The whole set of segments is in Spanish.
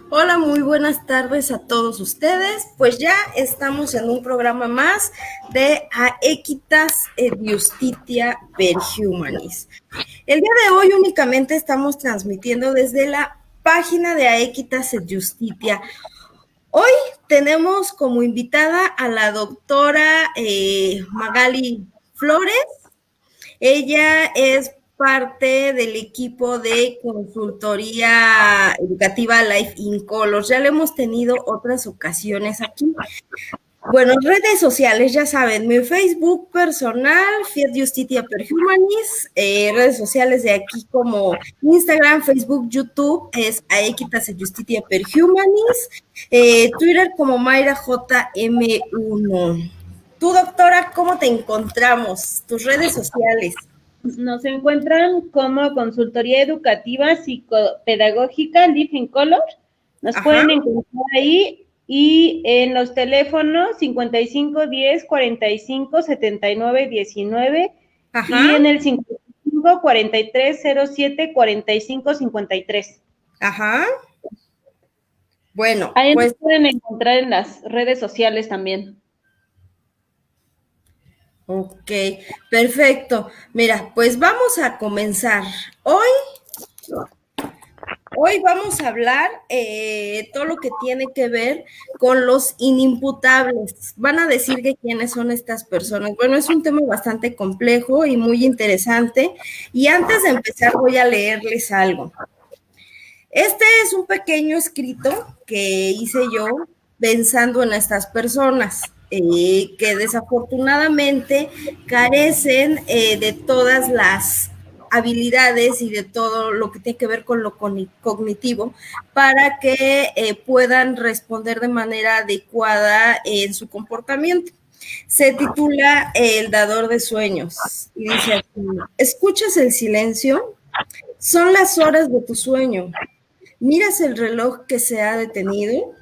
Hola, muy buenas tardes a todos ustedes. Pues ya estamos en un programa más de Aequitas et Justitia per Humanis. El día de hoy únicamente estamos transmitiendo desde la página de Aequitas et Justitia. Hoy tenemos como invitada a la doctora Magali Flores. Ella es parte del equipo de consultoría educativa Life in Colors. Ya lo hemos tenido otras ocasiones aquí. Bueno, redes sociales, ya saben, mi Facebook personal, Fiat Justitia per Humanis, redes sociales de aquí como Instagram, Facebook, YouTube, es Aequitas et Justitia per Humanis, Twitter como Mayra JM1. Tú, doctora, ¿cómo te encontramos? Tus redes sociales. Nos encuentran como consultoría educativa psicopedagógica Life in Color. Nos pueden encontrar ahí y en los teléfonos 55 10 45 79 19 y en el 55 43 07 45 53. Ajá. Bueno, ahí pues nos pueden encontrar en las redes sociales también. Ok, perfecto. Mira, pues vamos a comenzar. Hoy vamos a hablar todo lo que tiene que ver con los inimputables. Van a decir que quiénes son estas personas. Bueno, es un tema bastante complejo y muy interesante. Y antes de empezar voy a leerles algo. Este es un pequeño escrito que hice yo pensando en estas personas que desafortunadamente carecen de todas las habilidades y de todo lo que tiene que ver con lo cognitivo para que puedan responder de manera adecuada en su comportamiento. Se titula El dador de sueños y dice así: ¿escuchas el silencio? Son las horas de tu sueño. ¿Miras el reloj que se ha detenido?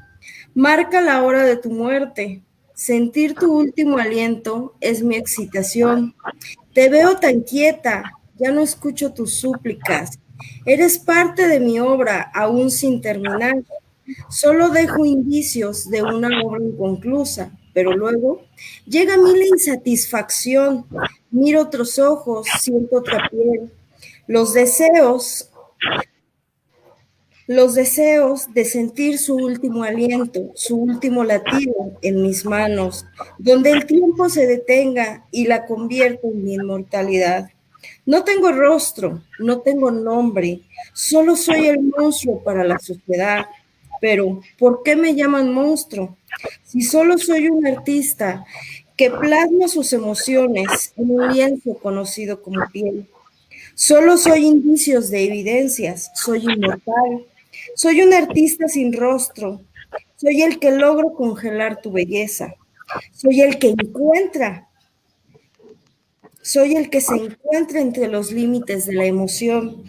Marca la hora de tu muerte. Sentir tu último aliento es mi excitación. Te veo tan quieta, ya no escucho tus súplicas. Eres parte de mi obra, aún sin terminar. Solo dejo indicios de una obra inconclusa, pero luego llega a mí la insatisfacción. Miro otros ojos, siento otra piel. Los deseos los deseos de sentir su último aliento, su último latido en mis manos, donde el tiempo se detenga y la convierta en mi inmortalidad. No tengo rostro, no tengo nombre, solo soy el monstruo para la sociedad. Pero, ¿por qué me llaman monstruo? Si solo soy un artista que plasma sus emociones en un lienzo conocido como piel. Solo soy indicios de evidencias, soy inmortal, soy un artista sin rostro, soy el que logro congelar tu belleza, soy el que soy el que se encuentra entre los límites de la emoción,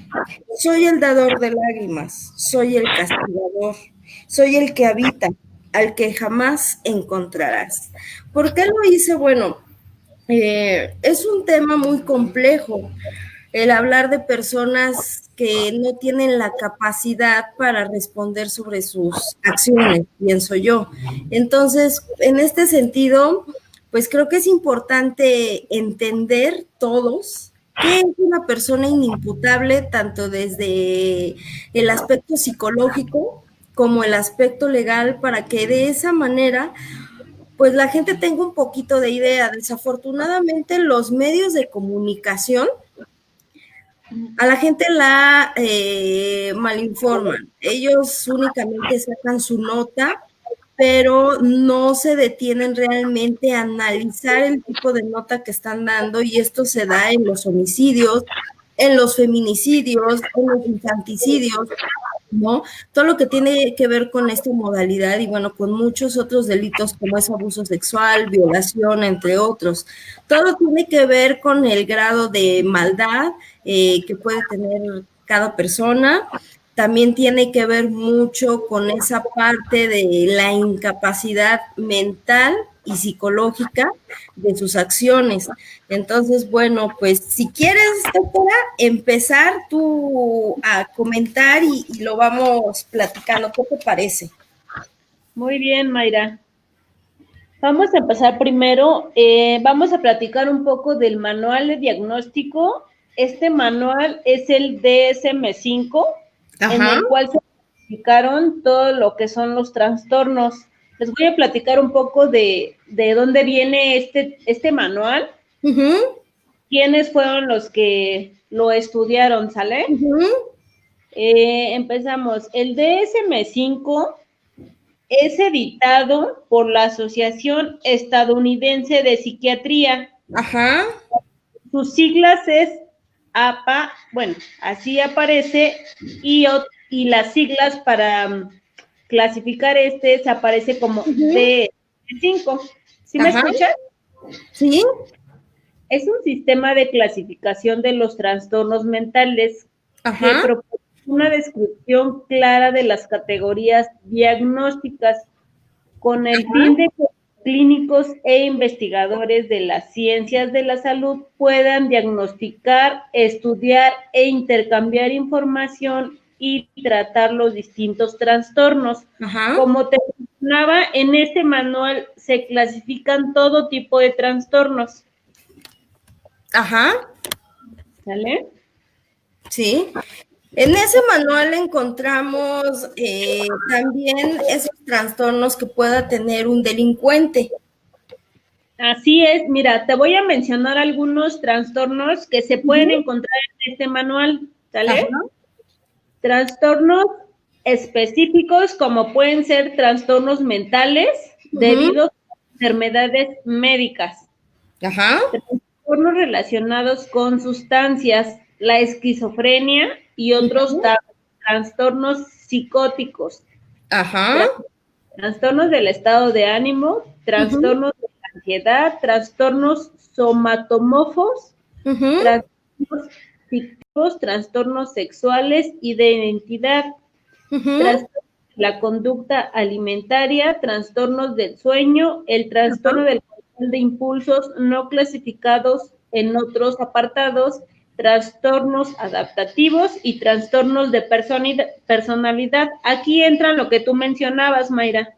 soy el dador de lágrimas, soy el castigador, soy el que habita, al que jamás encontrarás. ¿Por qué lo hice? Bueno, es un tema muy complejo el hablar de personas que no tienen la capacidad para responder sobre sus acciones, pienso yo. Entonces, en este sentido, pues creo que es importante entender todos qué es una persona inimputable, tanto desde el aspecto psicológico como el aspecto legal, para que de esa manera pues la gente tenga un poquito de idea. Desafortunadamente, los medios de comunicación a la gente la malinforman. Ellos únicamente sacan su nota, pero no se detienen realmente a analizar el tipo de nota que están dando, y esto se da en los homicidios, en los feminicidios, en los infanticidios, ¿no? Todo lo que tiene que ver con esta modalidad y bueno, con muchos otros delitos como es abuso sexual, violación, entre otros. Todo tiene que ver con el grado de maldad que puede tener cada persona. También tiene que ver mucho con esa parte de la incapacidad mental y psicológica de sus acciones. Entonces, bueno, pues si quieres, doctora, empezar tú a comentar y lo vamos platicando. ¿Qué te parece? Muy bien, Mayra. Vamos a empezar primero, vamos a platicar un poco del manual de diagnóstico. Este manual es el DSM-5, en el cual se explicaron todo lo que son los trastornos. Les voy a platicar un poco de dónde viene este manual, quiénes fueron los que lo estudiaron, ¿sale? Empezamos. El DSM-5 es editado por la Asociación Estadounidense de Psiquiatría. Sus siglas es APA, bueno, así aparece, y las siglas para clasificar se aparece como D5. ¿Sí me escuchas? Sí. Es un sistema de clasificación de los trastornos mentales que propone una descripción clara de las categorías diagnósticas con el fin de que clínicos e investigadores de las ciencias de la salud puedan diagnosticar, estudiar e intercambiar información y tratar los distintos trastornos. Como te mencionaba, en este manual se clasifican todo tipo de trastornos. ¿Sale? Sí. En ese manual encontramos también esos trastornos que pueda tener un delincuente. Así es, mira, te voy a mencionar algunos trastornos que se pueden encontrar en este manual, ¿sale? Trastornos específicos como pueden ser trastornos mentales debido a enfermedades médicas. Trastornos relacionados con sustancias, la esquizofrenia y otros trastornos psicóticos. Trastornos del estado de ánimo, trastornos de la ansiedad, trastornos somatomorfos, trastornos psíquicos, trastornos sexuales y de identidad, trastornos de la conducta alimentaria, trastornos del sueño, el trastorno del control de impulsos no clasificados en otros apartados, trastornos adaptativos y trastornos de personalidad. Aquí entra lo que tú mencionabas, Mayra.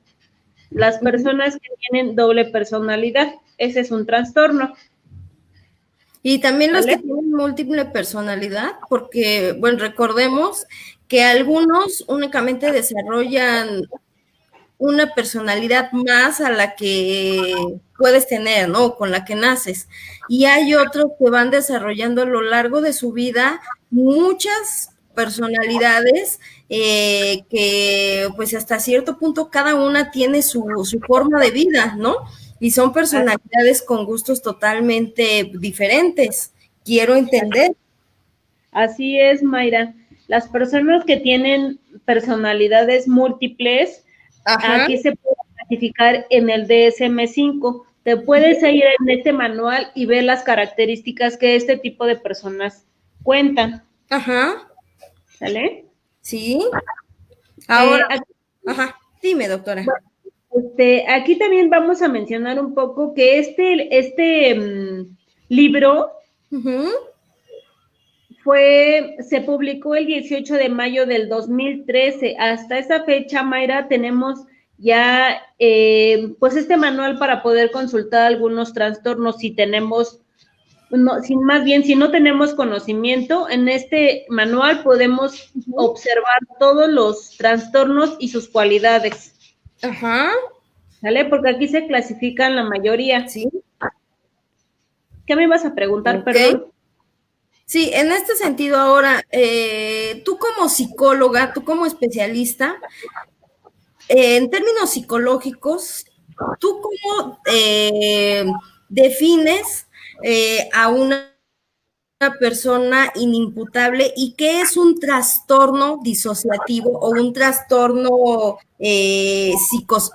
Las personas que tienen doble personalidad, ese es un trastorno. Y también los que tienen múltiple personalidad, porque, bueno, recordemos que algunos únicamente desarrollan una personalidad más a la que puedes tener, ¿no? Con la que naces. Y hay otros que van desarrollando a lo largo de su vida muchas personalidades que pues hasta cierto punto cada una tiene su forma de vida, ¿no? Y son personalidades con gustos totalmente diferentes. Quiero entender. Así es, Mayra. Las personas que tienen personalidades múltiples, aquí se puede clasificar en el DSM-5. Te puedes ir en este manual y ver las características que este tipo de personas cuentan. ¿Sale? Sí. Ahora, dime, doctora. Aquí también vamos a mencionar un poco que este libro se publicó el 18 de mayo del 2013. Hasta esa fecha, Mayra, tenemos ya pues este manual para poder consultar algunos trastornos si tenemos, si no tenemos conocimiento, en este manual podemos observar todos los trastornos y sus cualidades. ¿Sale? Porque aquí se clasifican la mayoría. Sí. ¿Qué me ibas a preguntar, perdón? Sí, en este sentido ahora, tú como psicóloga, tú como especialista, en términos psicológicos, ¿tú cómo defines a una persona inimputable y qué es un trastorno disociativo o un trastorno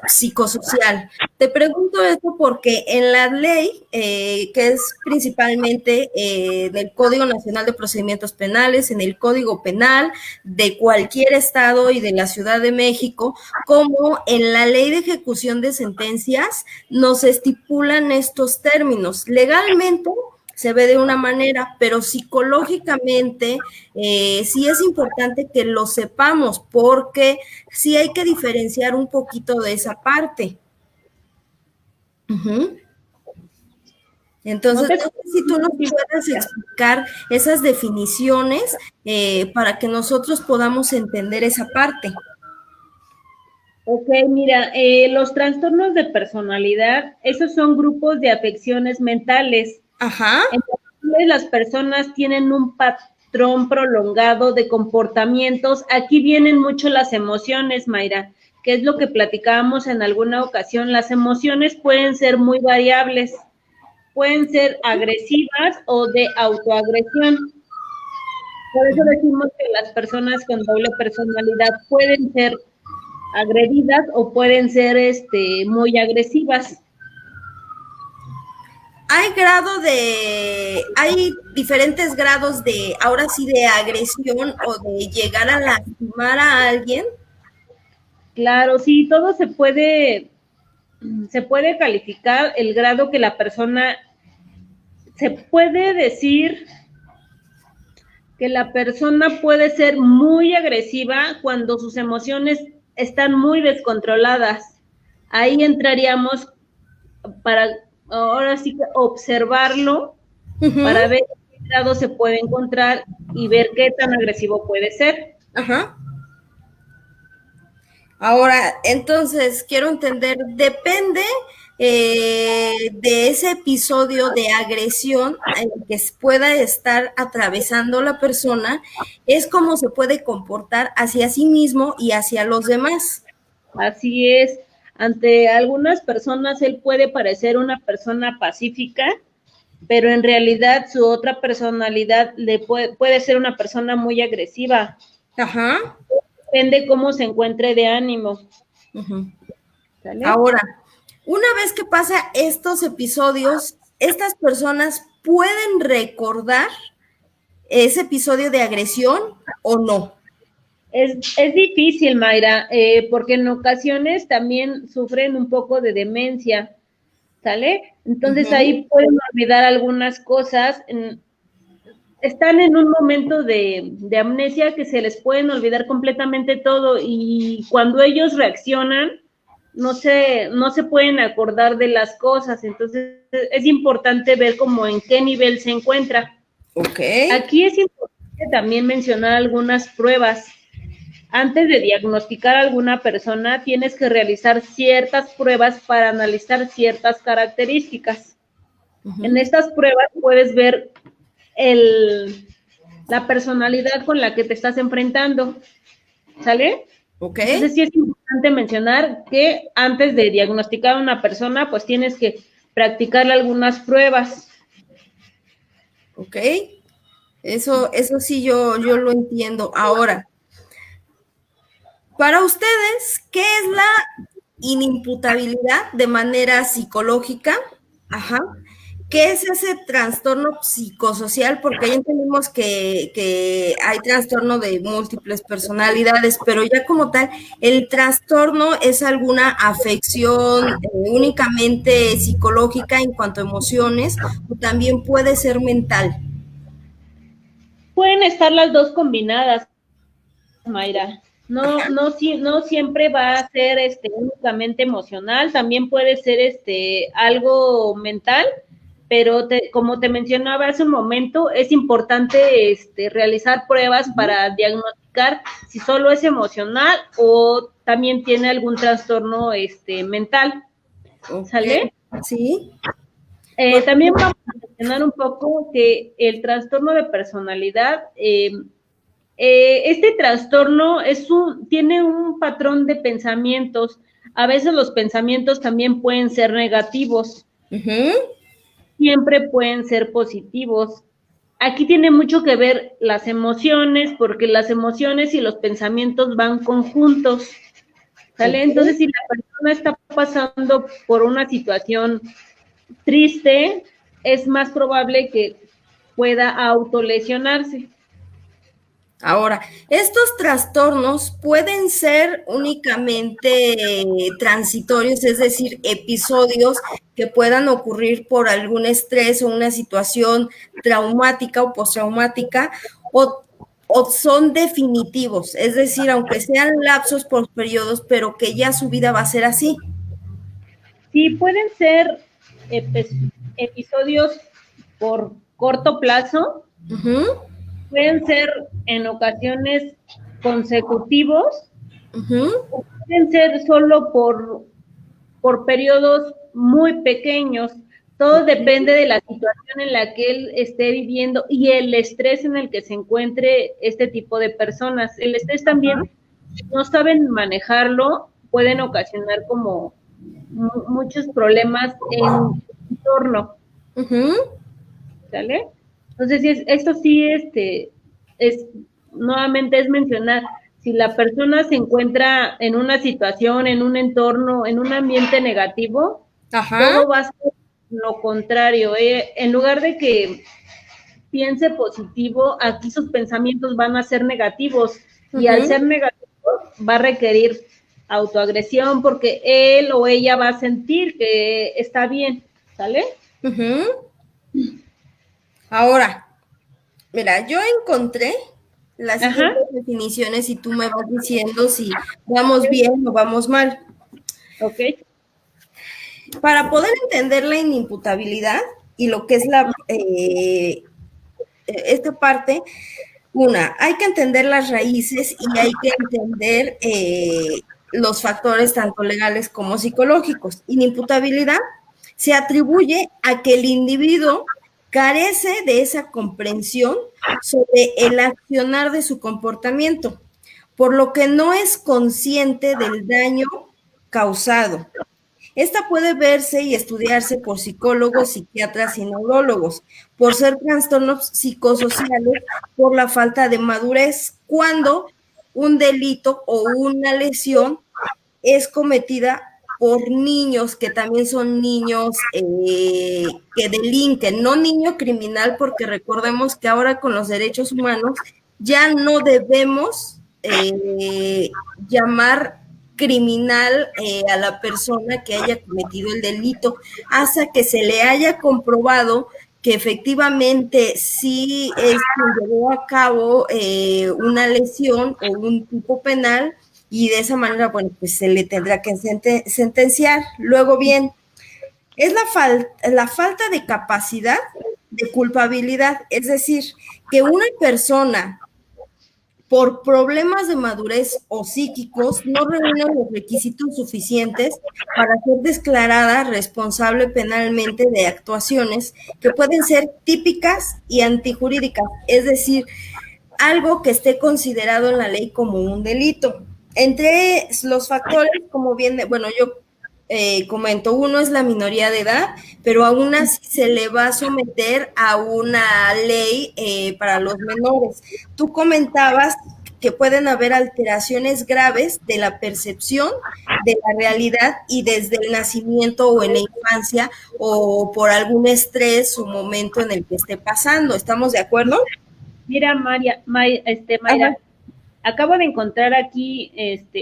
psicosocial. Te pregunto esto porque en la ley, que es principalmente en el Código Nacional de Procedimientos Penales, en el Código Penal de cualquier estado y de la Ciudad de México, como en la ley de ejecución de sentencias, nos estipulan estos términos. Legalmente se ve de una manera, pero psicológicamente sí es importante que lo sepamos, porque sí hay que diferenciar un poquito de esa parte. Entonces, no sé si tú nos puedas explicar esas definiciones para que nosotros podamos entender esa parte. Ok, mira, los trastornos de personalidad, esos son grupos de afecciones mentales. Ajá. Entonces, las personas tienen un patrón prolongado de comportamientos. Aquí vienen mucho las emociones, Mayra, que es lo que platicábamos en alguna ocasión. Las emociones pueden ser muy variables, pueden ser agresivas o de autoagresión. Por eso decimos que las personas con doble personalidad pueden ser agredidas o pueden ser muy agresivas. Hay diferentes grados de, ahora sí, de agresión o de llegar a lastimar a alguien. Claro, sí, todo se puede calificar el grado que la persona, se puede decir que la persona puede ser muy agresiva cuando sus emociones están muy descontroladas. Ahí entraríamos para, ahora sí que observarlo, para ver qué grado se puede encontrar y ver qué tan agresivo puede ser. Ajá. Ahora, entonces, quiero entender, depende de ese episodio de agresión en el que pueda estar atravesando la persona, es cómo se puede comportar hacia sí mismo y hacia los demás. Así es. Ante algunas personas él puede parecer una persona pacífica, pero en realidad su otra personalidad puede ser una persona muy agresiva. Ajá. Depende cómo se encuentre de ánimo. ¿Sale? Ahora, una vez que pasa estos episodios, estas personas pueden recordar ese episodio de agresión o no. Es difícil, Mayra, porque en ocasiones también sufren un poco de demencia, ¿sale? Entonces ahí pueden olvidar algunas cosas. Están en un momento de amnesia que se les pueden olvidar completamente todo, y cuando ellos reaccionan no se pueden acordar de las cosas. Entonces es importante ver cómo en qué nivel se encuentra. Okay. Aquí es importante también mencionar algunas pruebas. Antes de diagnosticar a alguna persona, tienes que realizar ciertas pruebas para analizar ciertas características. En estas pruebas puedes ver la personalidad con la que te estás enfrentando, ¿sale? Ok. Entonces sí es importante mencionar que antes de diagnosticar a una persona, pues tienes que practicarle algunas pruebas. Ok. Eso sí yo lo entiendo. Ahora, para ustedes, ¿qué es la inimputabilidad de manera psicológica? Ajá. ¿Qué es ese trastorno psicosocial? Porque ya entendimos que hay trastorno de múltiples personalidades, pero ya como tal, ¿el trastorno es alguna afección únicamente psicológica en cuanto a emociones o también puede ser mental? Pueden estar las dos combinadas, Mayra. No siempre va a ser únicamente emocional, también puede ser algo mental, pero como te mencionaba hace un momento, es importante realizar pruebas para diagnosticar si solo es emocional o también tiene algún trastorno mental. ¿Sale? Sí. También vamos a mencionar un poco que el trastorno de personalidad, este trastorno tiene un patrón de pensamientos. A veces los pensamientos también pueden ser negativos. Siempre pueden ser positivos. aquí tiene mucho que ver las emociones, porque las emociones y los pensamientos van conjuntos, ¿sale? Ok. Entonces, si la persona está pasando por una situación triste, es más probable que pueda autolesionarse. Ahora, estos trastornos pueden ser únicamente transitorios, es decir, episodios que puedan ocurrir por algún estrés o una situación traumática o postraumática, o son definitivos, es decir, aunque sean lapsos por periodos, pero que ya su vida va a ser así. Sí, pueden ser episodios por corto plazo, Uh-huh, pueden ser en ocasiones consecutivos, uh-huh, pueden ser solo por periodos muy pequeños. Todo depende de la situación en la que él esté viviendo y el estrés en el que se encuentre este tipo de personas. El estrés también, si no saben manejarlo, pueden ocasionar como muchos problemas en el entorno, uh-huh. ¿sale? Entonces, sí esto sí, es, nuevamente es mencionar, si la persona se encuentra en una situación, en un entorno, en un ambiente negativo, Ajá. todo va a ser lo contrario. En lugar de que piense positivo, aquí sus pensamientos van a ser negativos y al Uh-huh. ser negativos va a requerir autoagresión porque él o ella va a sentir que está bien, ¿sale? Uh-huh. Ahora, mira, yo encontré las Ajá, siguientes definiciones y tú me vas diciendo si vamos bien o vamos mal. ok. Para poder entender la inimputabilidad y lo que es esta parte, hay que entender las raíces y hay que entender los factores tanto legales como psicológicos. Inimputabilidad se atribuye a que el individuo carece de esa comprensión sobre el accionar de su comportamiento, por lo que no es consciente del daño causado. Esta puede verse y estudiarse por psicólogos, psiquiatras y neurólogos, por ser trastornos psicosociales, por la falta de madurez, cuando un delito o una lesión es cometida por niños que también son niños que delinquen, no niño criminal, porque recordemos que ahora con los derechos humanos ya no debemos llamar criminal a la persona que haya cometido el delito hasta que se le haya comprobado que efectivamente sí llevó a cabo una lesión o un tipo penal y de esa manera, bueno, pues se le tendrá que sentenciar. Luego bien, es la falta de capacidad de culpabilidad, es decir, que una persona por problemas de madurez o psíquicos no reúnen los requisitos suficientes para ser declarada responsable penalmente de actuaciones que pueden ser típicas y antijurídicas, es decir, algo que esté considerado en la ley como un delito. Entre los factores, como bien, bueno, yo comento, uno es la minoría de edad, pero aún así se le va a someter a una ley para los menores. Tú comentabas que pueden haber alteraciones graves de la percepción de la realidad y desde el nacimiento o en la infancia o por algún estrés o momento en el que esté pasando. ¿Estamos de acuerdo? Mira, Ajá. Mayra, acabo de encontrar aquí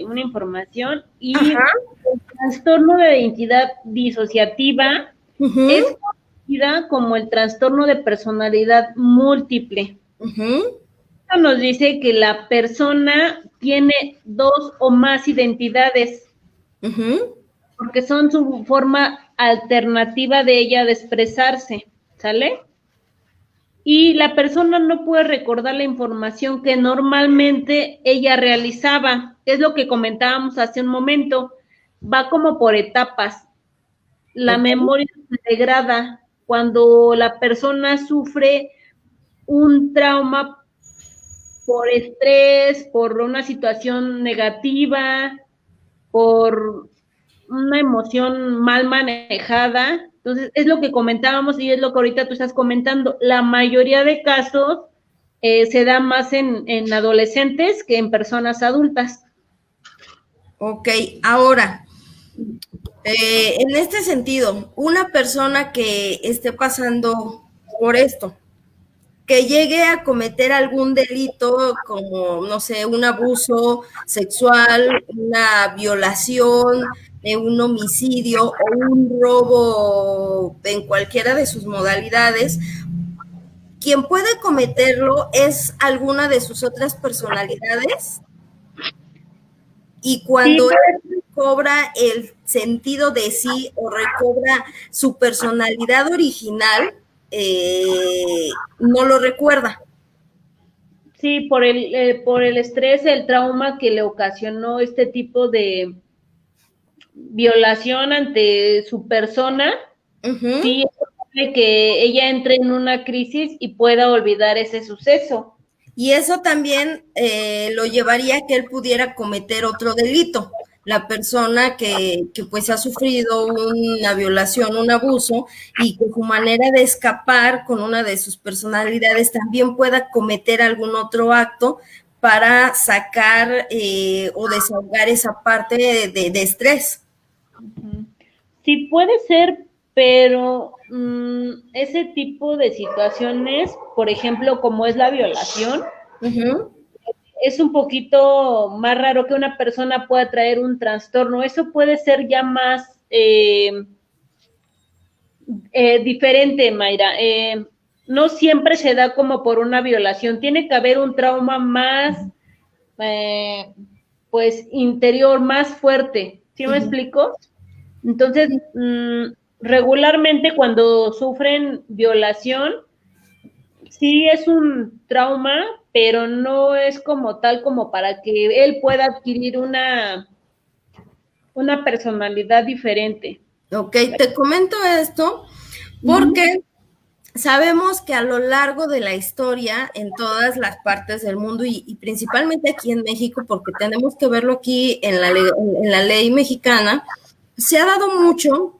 una información y Ajá. el trastorno de identidad disociativa es Uh-huh. conocida como el trastorno de personalidad múltiple. Uh-huh. Esto nos dice que la persona tiene dos o más identidades, Uh-huh. porque son su forma alternativa de ella de expresarse, ¿sale? Y la persona no puede recordar la información que normalmente ella realizaba. Es lo que comentábamos hace un momento. Va como por etapas. La Okay. memoria se degrada cuando la persona sufre un trauma por estrés, por una situación negativa, por una emoción mal manejada. Entonces, es lo que comentábamos y es lo que ahorita tú estás comentando. La mayoría de casos se da más en adolescentes que en personas adultas. Ok, ahora, en este sentido, una persona que esté pasando por esto, que llegue a cometer algún delito como, no sé, un abuso sexual, una violación, un homicidio o un robo en cualquiera de sus modalidades, quien puede cometerlo es alguna de sus otras personalidades y cuando Sí, él recobra el sentido de sí o recobra su personalidad original, no lo recuerda. sí, por el estrés, el trauma que le ocasionó este tipo de violación ante su persona, Uh-huh. sí es probable que ella entre en una crisis y pueda olvidar ese suceso. Y eso también lo llevaría a que él pudiera cometer otro delito. La persona que pues ha sufrido una violación, un abuso, y que su manera de escapar con una de sus personalidades también pueda cometer algún otro acto para sacar o desahogar esa parte de estrés. Sí puede ser, pero ese tipo de situaciones, por ejemplo, como es la violación, Uh-huh. es un poquito más raro que una persona pueda traer un trastorno. Eso puede ser ya más diferente, Mayra. No siempre se da como por una violación. Tiene que haber un trauma más, eh, pues, interior, más fuerte. ¿Sí me Uh-huh. explico? Entonces, regularmente cuando sufren violación, sí es un trauma, pero no es como tal como para que él pueda adquirir una personalidad diferente. Ok, te comento esto porque sabemos que a lo largo de la historia, en todas las partes del mundo y principalmente aquí en México, porque tenemos que verlo aquí en la ley mexicana, se ha dado mucho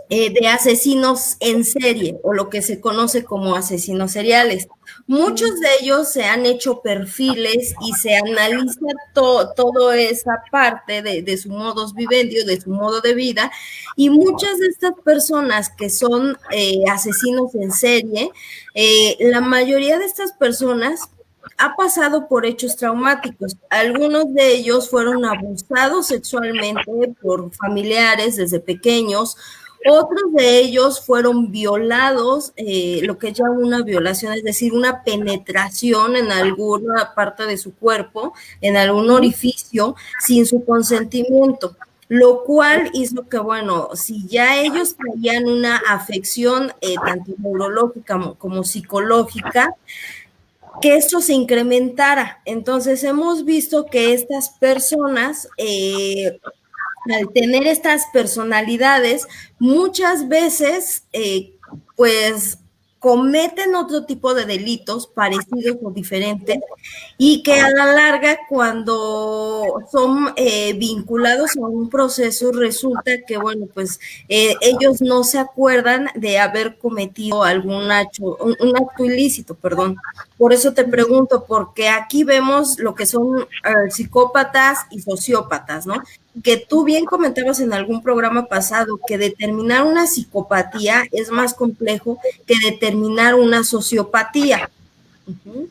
de asesinos en serie o lo que se conoce como asesinos seriales. Muchos de ellos se han hecho perfiles y se analiza toda esa parte de su modus vivendi, de su modo de vida, y muchas de estas personas que son asesinos en serie, la mayoría de estas personas ha pasado por hechos traumáticos. Algunos de ellos fueron abusados sexualmente por familiares desde pequeños. Otros de ellos fueron violados, lo que es ya una violación, es decir, una penetración en alguna parte de su cuerpo, en algún orificio, sin su consentimiento, lo cual hizo que, bueno, si ya ellos traían una afección tanto neurológica como psicológica, que esto se incrementara. Entonces hemos visto que estas personas al tener estas personalidades, muchas veces, pues, cometen otro tipo de delitos parecidos o diferentes y que a la larga, cuando son vinculados a un proceso, resulta que, bueno, pues ellos no se acuerdan de haber cometido algún acto, un acto ilícito, perdón. Por eso te pregunto, porque aquí vemos lo que son psicópatas y sociópatas, ¿no? Que tú bien comentabas en algún programa pasado que determinar una psicopatía es más complejo que determinar una sociopatía. Uh-huh.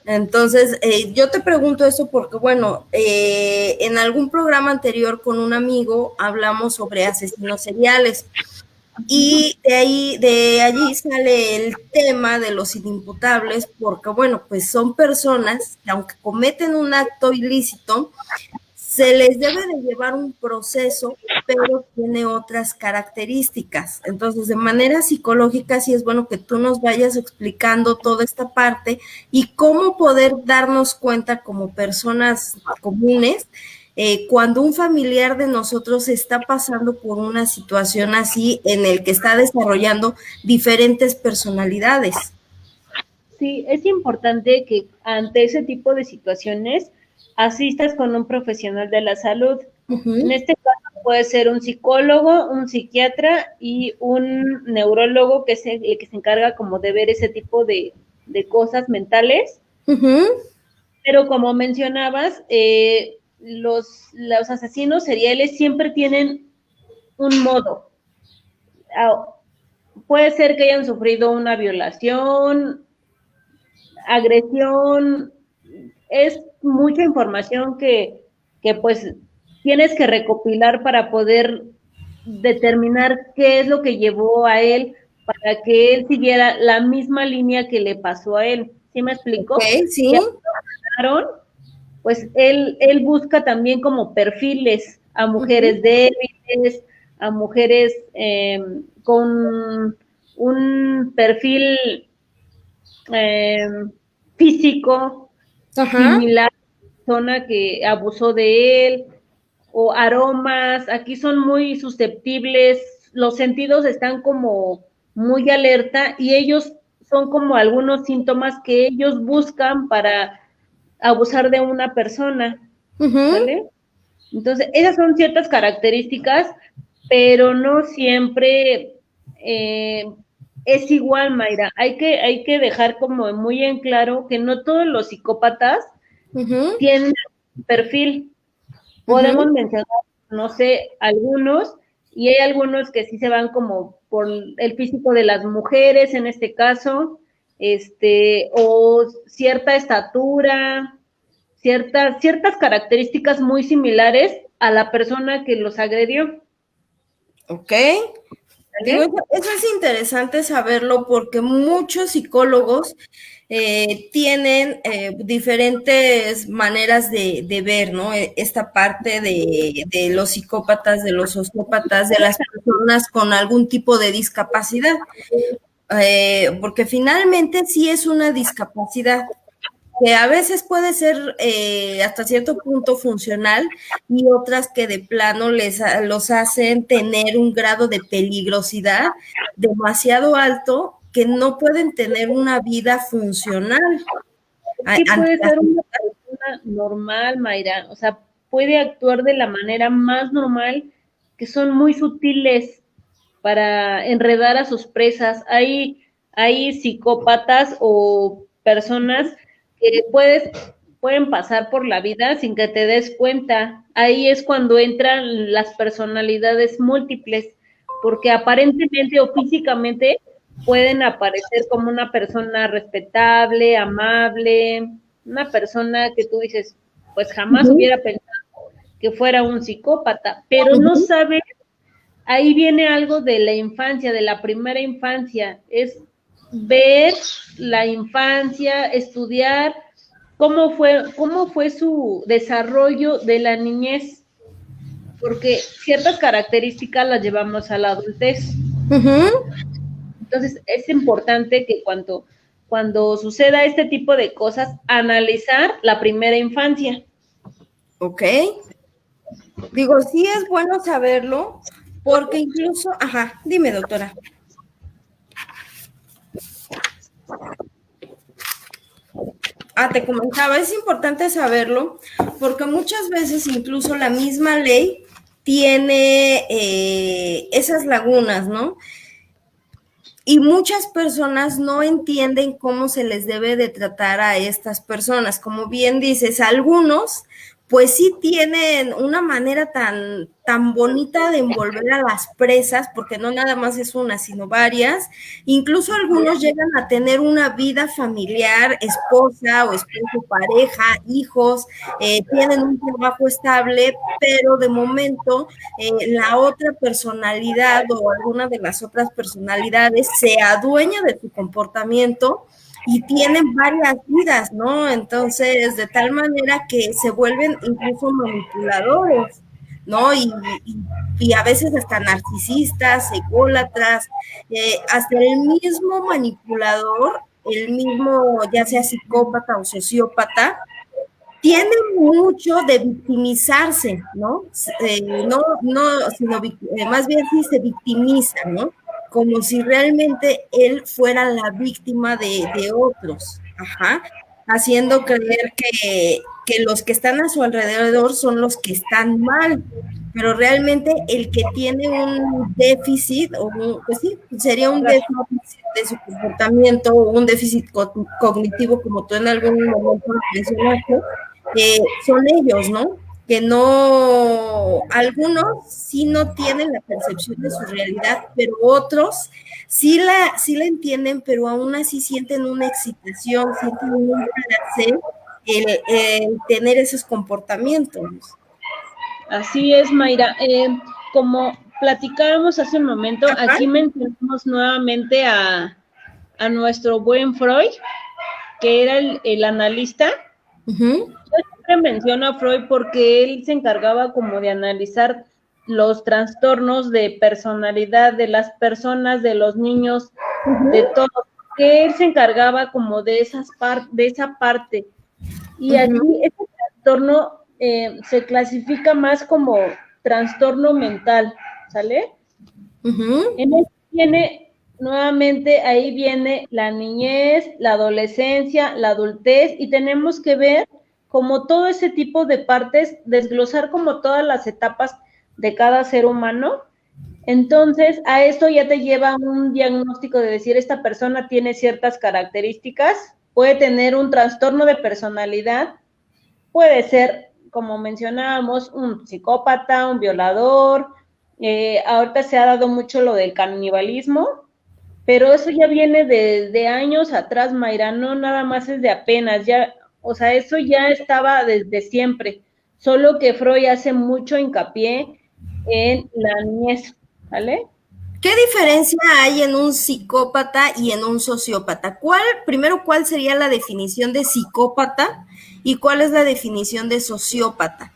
Entonces, yo te pregunto eso porque, bueno, en algún programa anterior con un amigo hablamos sobre asesinos seriales y de allí sale el tema de los inimputables porque, bueno, pues son personas que aunque cometen un acto ilícito, se les debe de llevar un proceso, pero tiene otras características. Entonces, de manera psicológica, sí es bueno que tú nos vayas explicando toda esta parte y cómo poder darnos cuenta como personas comunes cuando un familiar de nosotros está pasando por una situación así en el que está desarrollando diferentes personalidades. Sí, es importante que ante ese tipo de situaciones asistas con un profesional de la salud. En Ujú. este caso puede ser un psicólogo, un psiquiatra y un neurólogo que es el que se encarga como de ver ese tipo de cosas mentales. Ujú. Pero como mencionabas, los asesinos seriales siempre tienen un modo. Ah, puede ser que hayan sufrido una violación, agresión, es mucha información que pues tienes que recopilar para poder determinar qué es lo que llevó a él para que él siguiera la misma línea que le pasó a él. ¿Sí me Ok, explico? sí. Ya pues él busca también como perfiles a mujeres Ujú. débiles, a mujeres con un perfil eh, físico Ajá. similar a la persona que abusó de él, o aromas, aquí son muy susceptibles, los sentidos están como muy alerta y ellos son como algunos síntomas que ellos buscan para abusar de una persona, Ujú. ¿sale? Entonces, esas son ciertas características, pero no siempre eh, es igual, Mayra. Hay que dejar como muy en claro que no todos los psicópatas Ujú. tienen un perfil. Ujú. Podemos mencionar, no sé, algunos, y hay algunos que sí se van como por el físico de las mujeres, en este caso, o cierta estatura, ciertas características muy similares a la persona que los agredió. Ok. Digo, ¿Vale? eso es interesante saberlo porque muchos psicólogos tienen diferentes maneras de ver, ¿no? Esta parte de los psicópatas, de los sociópatas, de las personas con algún tipo de discapacidad, porque finalmente sí es una discapacidad que a veces puede ser hasta cierto punto funcional y otras que de plano los hacen tener un grado de peligrosidad demasiado alto que no pueden tener una vida funcional Sí ante puede la ser una sociedad. persona normal, Mayra, o sea, puede actuar de la manera más normal, que son muy sutiles para enredar a sus presas. Hay psicópatas o personas que pueden pasar por la vida sin que te des cuenta. Ahí es cuando entran las personalidades múltiples, porque aparentemente o físicamente pueden aparecer como una persona respetable, amable, una persona que tú dices, pues jamás Ujú. hubiera pensado que fuera un psicópata, pero no Ujú. sabe. Ahí viene algo de la infancia, de la primera infancia, es ver la infancia, estudiar cómo fue su desarrollo de la niñez, porque ciertas características las llevamos a la adultez. Ujú. Entonces, es importante que cuando suceda este tipo de cosas, analizar la primera infancia. Ok. Digo, sí es bueno saberlo porque incluso, ajá, dime doctora. Te comentaba, es importante saberlo porque muchas veces incluso la misma ley tiene esas lagunas, ¿no? Y muchas personas no entienden cómo se les debe de tratar a estas personas. Como bien dices, algunos pues sí tienen una manera tan bonita de envolver a las presas, porque no nada más es una, sino varias. Incluso algunos llegan a tener una vida familiar, esposa o esposo, pareja, hijos, tienen un trabajo estable, pero de momento la otra personalidad o alguna de las otras personalidades se adueña de su comportamiento y tienen varias vidas, ¿no? Entonces, de tal manera que se vuelven incluso manipuladores, ¿no? Y a veces hasta narcisistas, ególatras, hasta el mismo manipulador, el mismo, ya sea psicópata o sociópata, tiene mucho de victimizarse, ¿no? No, sino más bien sí se victimiza, ¿no? Como si realmente él fuera la víctima de otros, ajá, haciendo creer que los que están a su alrededor son los que están mal, pero realmente el que tiene un déficit, pues sí, sería un déficit de su comportamiento o un déficit cognitivo, como tú en algún momento mencionaste, son ellos, ¿no? Que no, algunos sí no tienen la percepción de su realidad, pero otros sí la entienden, pero aún así sienten una excitación, sienten un placer el tener esos comportamientos. Así es, Mayra. Como platicábamos hace un momento, Ajá. aquí mencionamos nuevamente a nuestro buen Freud, que era el analista. Uh-huh. Yo siempre menciono a Freud porque él se encargaba como de analizar los trastornos de personalidad de las personas, de los niños, de todo, que él se encargaba como de esa parte. Y aquí este trastorno se clasifica más como trastorno mental, ¿sale? En este tiene, nuevamente, ahí viene la niñez, la adolescencia, la adultez, y tenemos que ver como todo ese tipo de partes, desglosar como todas las etapas de cada ser humano. Entonces, a esto ya te lleva un diagnóstico de decir, esta persona tiene ciertas características, puede tener un trastorno de personalidad, puede ser, como mencionábamos, un psicópata, un violador. Ahorita se ha dado mucho lo del canibalismo, pero eso ya viene de años atrás, Mayra, no nada más es de apenas, ya, o sea, eso ya estaba desde siempre, solo que Freud hace mucho hincapié en la niñez, ¿vale? ¿Qué diferencia hay en un psicópata y en un sociópata? Primero, ¿cuál sería la definición de psicópata y cuál es la definición de sociópata?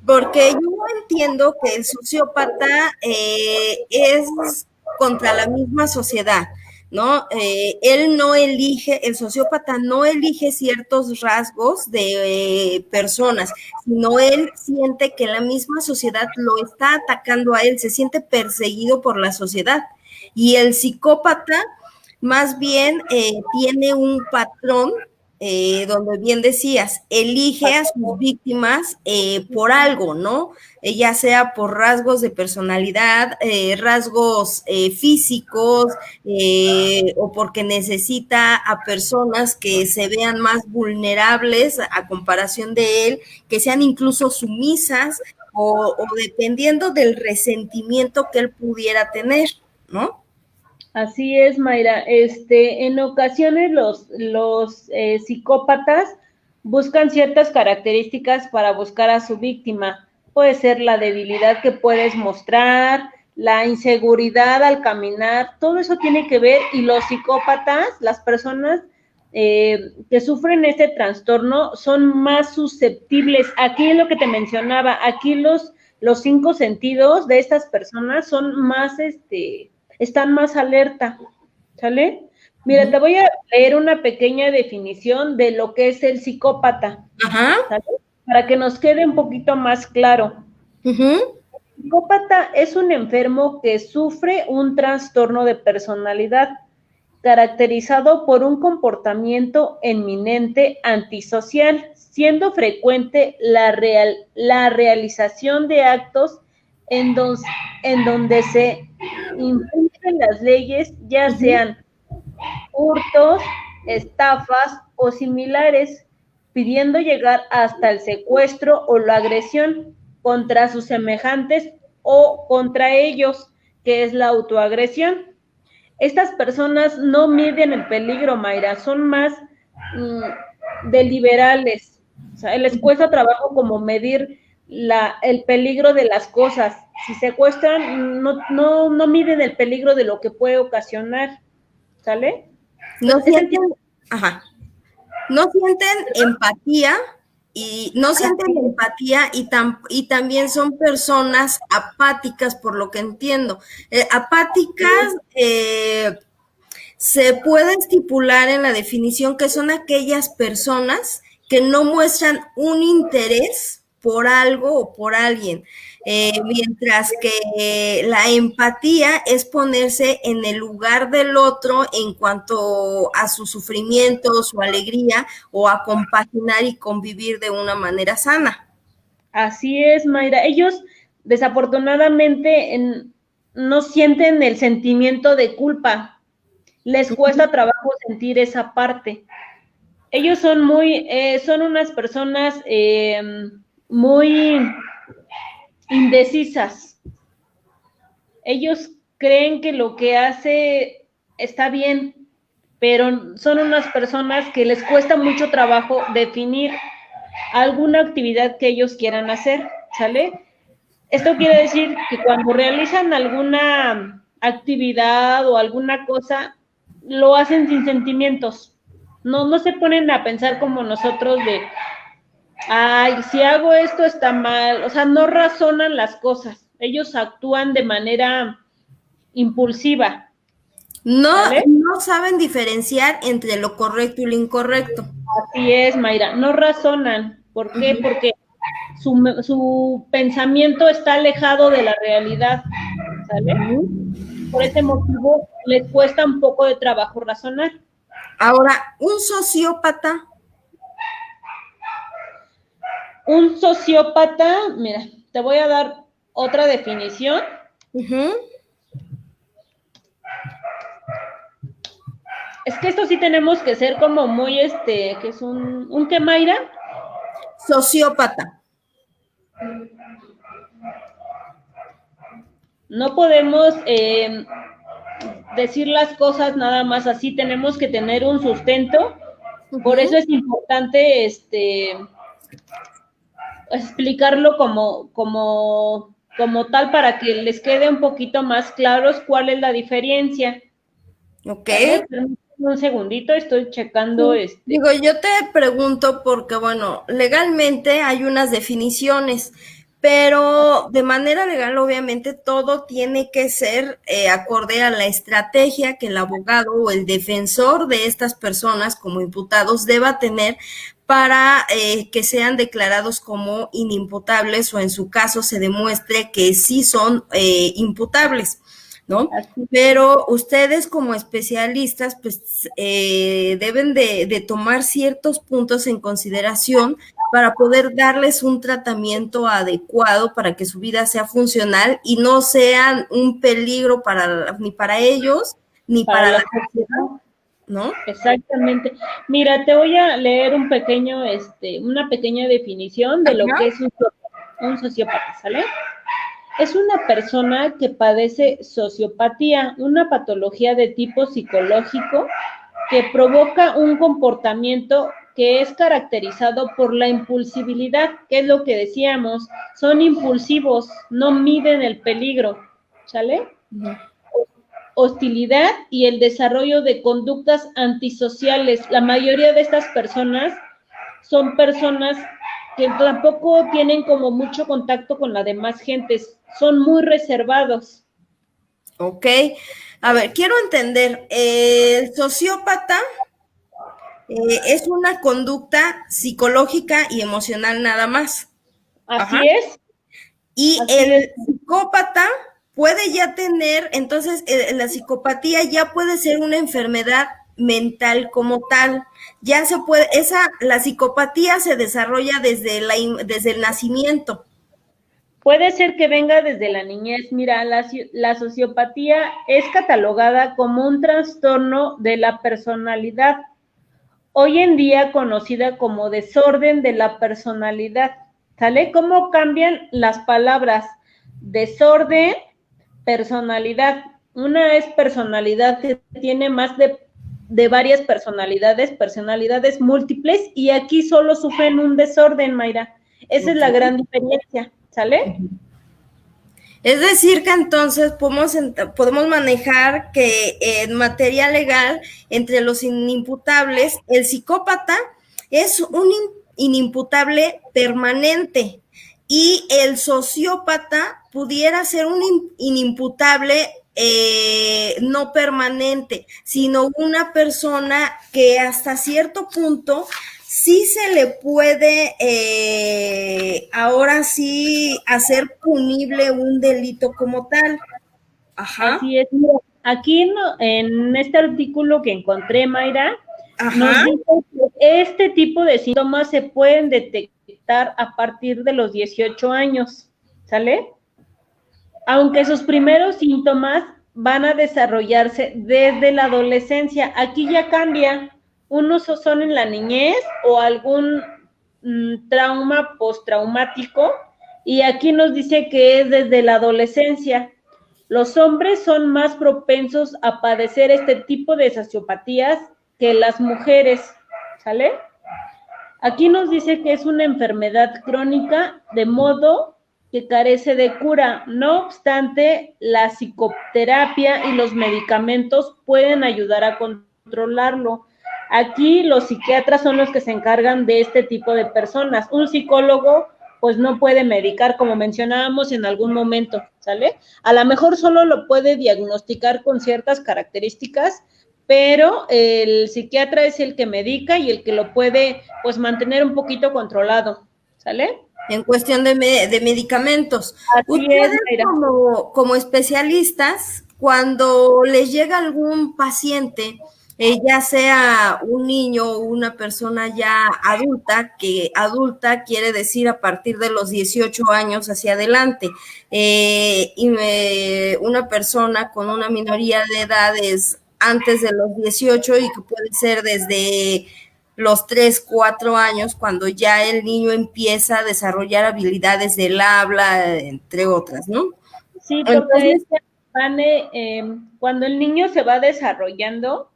Porque yo entiendo que el sociópata es contra la misma sociedad, ¿no? Él no elige, el sociópata no elige ciertos rasgos de personas, sino él siente que la misma sociedad lo está atacando a él, se siente perseguido por la sociedad. Y el psicópata más bien tiene un patrón donde bien decías, elige a sus víctimas por algo, ¿no? Ya sea por rasgos de personalidad, rasgos físicos, o porque necesita a personas que se vean más vulnerables a comparación de él, que sean incluso sumisas o dependiendo del resentimiento que él pudiera tener, ¿no? Así es, Mayra. En ocasiones los psicópatas buscan ciertas características para buscar a su víctima. Puede ser la debilidad que puedes mostrar, la inseguridad al caminar, todo eso tiene que ver y los psicópatas, las personas que sufren este trastorno son más susceptibles. Aquí es lo que te mencionaba, aquí los 5 sentidos de estas personas son más, están más alerta, ¿sale? Mira, te voy a leer una pequeña definición de lo que es el psicópata, ¿sale? Para que nos quede un poquito más claro. El psicópata es un enfermo que sufre un trastorno de personalidad caracterizado por un comportamiento eminente antisocial, siendo frecuente la realización de actos en donde se infringen las leyes, ya sean hurtos, estafas o similares, pidiendo llegar hasta el secuestro o la agresión contra sus semejantes o contra ellos, que es la autoagresión. Estas personas no miden el peligro, Mayra, son más deliberales. O sea, les cuesta trabajo como medir el peligro de las cosas. Si secuestran, no miden el peligro de lo que puede ocasionar. ¿Sale? No sienten, no sienten empatía y también son personas apáticas, por lo que entiendo. Apáticas se puede estipular en la definición que son aquellas personas que no muestran un interés por algo o por alguien, mientras que la empatía es ponerse en el lugar del otro en cuanto a su sufrimiento, su alegría, o a compaginar y convivir de una manera sana. Así es, Mayra. Ellos desafortunadamente no sienten el sentimiento de culpa. Les cuesta trabajo sentir esa parte. Ellos son son unas personas muy indecisas. Ellos creen que lo que hace está bien, pero son unas personas que les cuesta mucho trabajo definir alguna actividad que ellos quieran hacer, ¿sale? Esto quiere decir que cuando realizan alguna actividad o alguna cosa, lo hacen sin sentimientos. No se ponen a pensar como nosotros de, ay, si hago esto está mal. O sea, no razonan las cosas. Ellos actúan de manera impulsiva. No saben diferenciar entre lo correcto y lo incorrecto. Así es, Mayra. No razonan. ¿Por qué? Porque su pensamiento está alejado de la realidad, ¿sale? Por ese motivo les cuesta un poco de trabajo razonar. Ahora, un sociópata. Un sociópata, mira, te voy a dar otra definición. Es que esto sí tenemos que ser como muy, que es ¿un qué, Mayra? Sociópata. No podemos decir las cosas nada más así, tenemos que tener un sustento. Por eso es importante explicarlo como tal para que les quede un poquito más claros cuál es la diferencia. Ok. Un segundito, estoy checando Digo, yo te pregunto porque, bueno, legalmente hay unas definiciones, pero de manera legal, obviamente, todo tiene que ser acorde a la estrategia que el abogado o el defensor de estas personas como imputados deba tener para que sean declarados como inimputables o en su caso se demuestre que sí son imputables, ¿no? Pero ustedes como especialistas pues deben de tomar ciertos puntos en consideración para poder darles un tratamiento adecuado para que su vida sea funcional y no sean un peligro ni para ellos ni para la sociedad, ¿no? Exactamente. Mira, te voy a leer una pequeña definición de lo que es un sociópata, ¿sale? Es una persona que padece sociopatía, una patología de tipo psicológico que provoca un comportamiento que es caracterizado por la impulsibilidad, que es lo que decíamos, son impulsivos, no miden el peligro, ¿sale? Hostilidad y el desarrollo de conductas antisociales. La mayoría de estas personas son personas que tampoco tienen como mucho contacto con la demás gente, son muy reservados. Ok, a ver, quiero entender, el sociópata es una conducta psicológica y emocional nada más. Así es. Y el psicópata puede ya tener, entonces la psicopatía ya puede ser una enfermedad mental como tal. Ya se puede, la psicopatía se desarrolla desde el nacimiento. Puede ser que venga desde la niñez. Mira, la sociopatía es catalogada como un trastorno de la personalidad, hoy en día conocida como desorden de la personalidad. ¿Sale? ¿Cómo cambian las palabras? Desorden, personalidad. Una es personalidad que tiene más de varias personalidades múltiples, y aquí solo sufren un desorden, Mayra. Esa es la gran diferencia, ¿sale? Es decir, que entonces podemos manejar que en materia legal, entre los inimputables, el psicópata es un inimputable permanente y el sociópata pudiera ser un inimputable no permanente, sino una persona que hasta cierto punto sí se le puede ahora sí hacer punible un delito como tal. Ajá, Así es. Mira, aquí en este artículo que encontré, Mayra, nos ajá, dice que este tipo de síntomas se pueden detectar a partir de los 18 años, ¿sale? Aunque sus primeros síntomas van a desarrollarse desde la adolescencia. Aquí ya cambia. Unos son en la niñez o algún trauma postraumático, y aquí nos dice que es desde la adolescencia. Los hombres son más propensos a padecer este tipo de sociopatías que las mujeres, ¿sale? Aquí nos dice que es una enfermedad crónica, de modo que carece de cura. No obstante, la psicoterapia y los medicamentos pueden ayudar a controlarlo. Aquí los psiquiatras son los que se encargan de este tipo de personas. Un psicólogo pues no puede medicar, como mencionábamos en algún momento, ¿sale? A lo mejor solo lo puede diagnosticar con ciertas características, pero el psiquiatra es el que medica y el que lo puede, pues, mantener un poquito controlado, ¿sale? en cuestión de medicamentos. Así es, Ustedes Mayra. como especialistas, cuando les llega algún paciente, ya sea un niño o una persona ya adulta, que adulta quiere decir a partir de los 18 años hacia adelante, una persona con una minoría de edades antes de los 18 y que puede ser desde los 3 4 años, cuando ya el niño empieza a desarrollar habilidades del habla, entre otras, ¿no? Sí, porque Entonces, cuando el niño se va desarrollando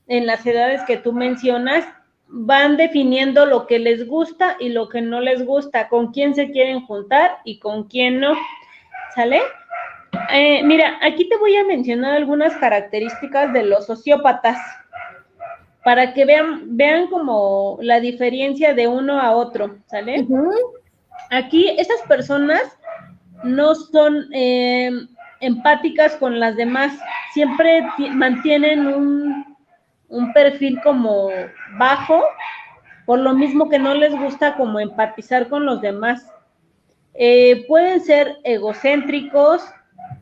en las edades que tú mencionas, van definiendo lo que les gusta y lo que no les gusta, con quién se quieren juntar y con quién no, ¿sale? Mira, aquí te voy a mencionar algunas características de los sociópatas para que vean como la diferencia de uno a otro, ¿sale? Aquí estas personas no son empáticas con las demás, siempre mantienen un perfil como bajo, por lo mismo que no les gusta como empatizar con los demás. Pueden ser egocéntricos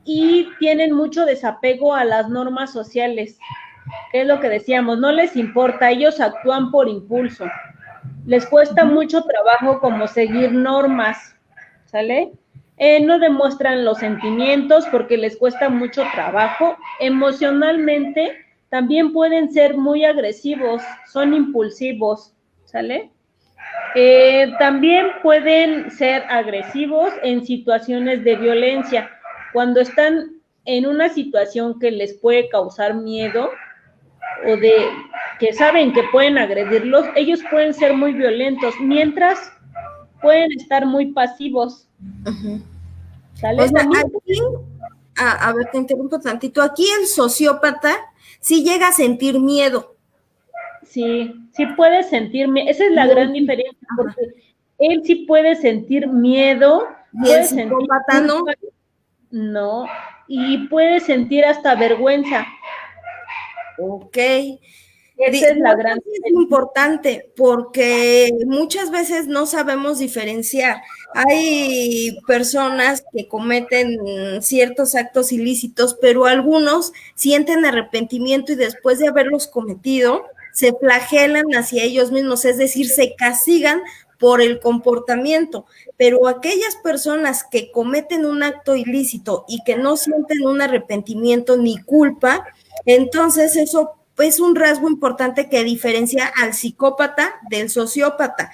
y tienen mucho desapego a las normas sociales, que es lo que decíamos, no les importa, ellos actúan por impulso, les cuesta mucho trabajo como seguir normas, ¿sale? No demuestran los sentimientos porque les cuesta mucho trabajo. Emocionalmente también pueden ser muy agresivos, son impulsivos, ¿sale? También pueden ser agresivos en situaciones de violencia. Cuando están en una situación que les puede causar miedo o de que saben que pueden agredirlos, ellos pueden ser muy violentos, mientras pueden estar muy pasivos. ¿Sale? o sea, aquí, a ver, te interrumpo tantito, aquí el sociópata sí llega a sentir miedo. Sí, sí puede sentirme, esa es la gran diferencia, porque él sí puede sentir miedo, Y el puede sentir psicópata no. culpa, no, y puede sentir hasta vergüenza. Ok. Esa es la gran Es diferencia. importante porque muchas veces no sabemos diferenciar. Hay personas que cometen ciertos actos ilícitos, pero algunos sienten arrepentimiento y después de haberlos cometido, se flagelan hacia ellos mismos, es decir, se castigan por el comportamiento. Pero aquellas personas que cometen un acto ilícito y que no sienten un arrepentimiento ni culpa, entonces eso es un rasgo importante que diferencia al psicópata del sociópata.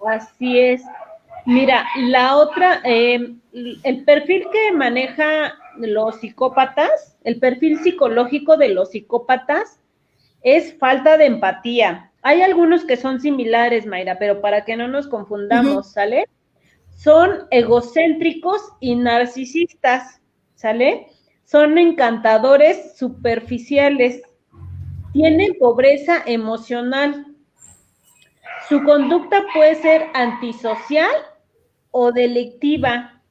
Así es. Mira, la otra, el perfil que maneja los psicópatas, el perfil psicológico de los psicópatas es falta de empatía. Hay algunos que son similares, Mayra, pero para que no nos confundamos, ¿sale? Son egocéntricos y narcisistas, ¿sale? Son encantadores superficiales, tienen pobreza emocional. Su conducta puede ser antisocial o delictiva,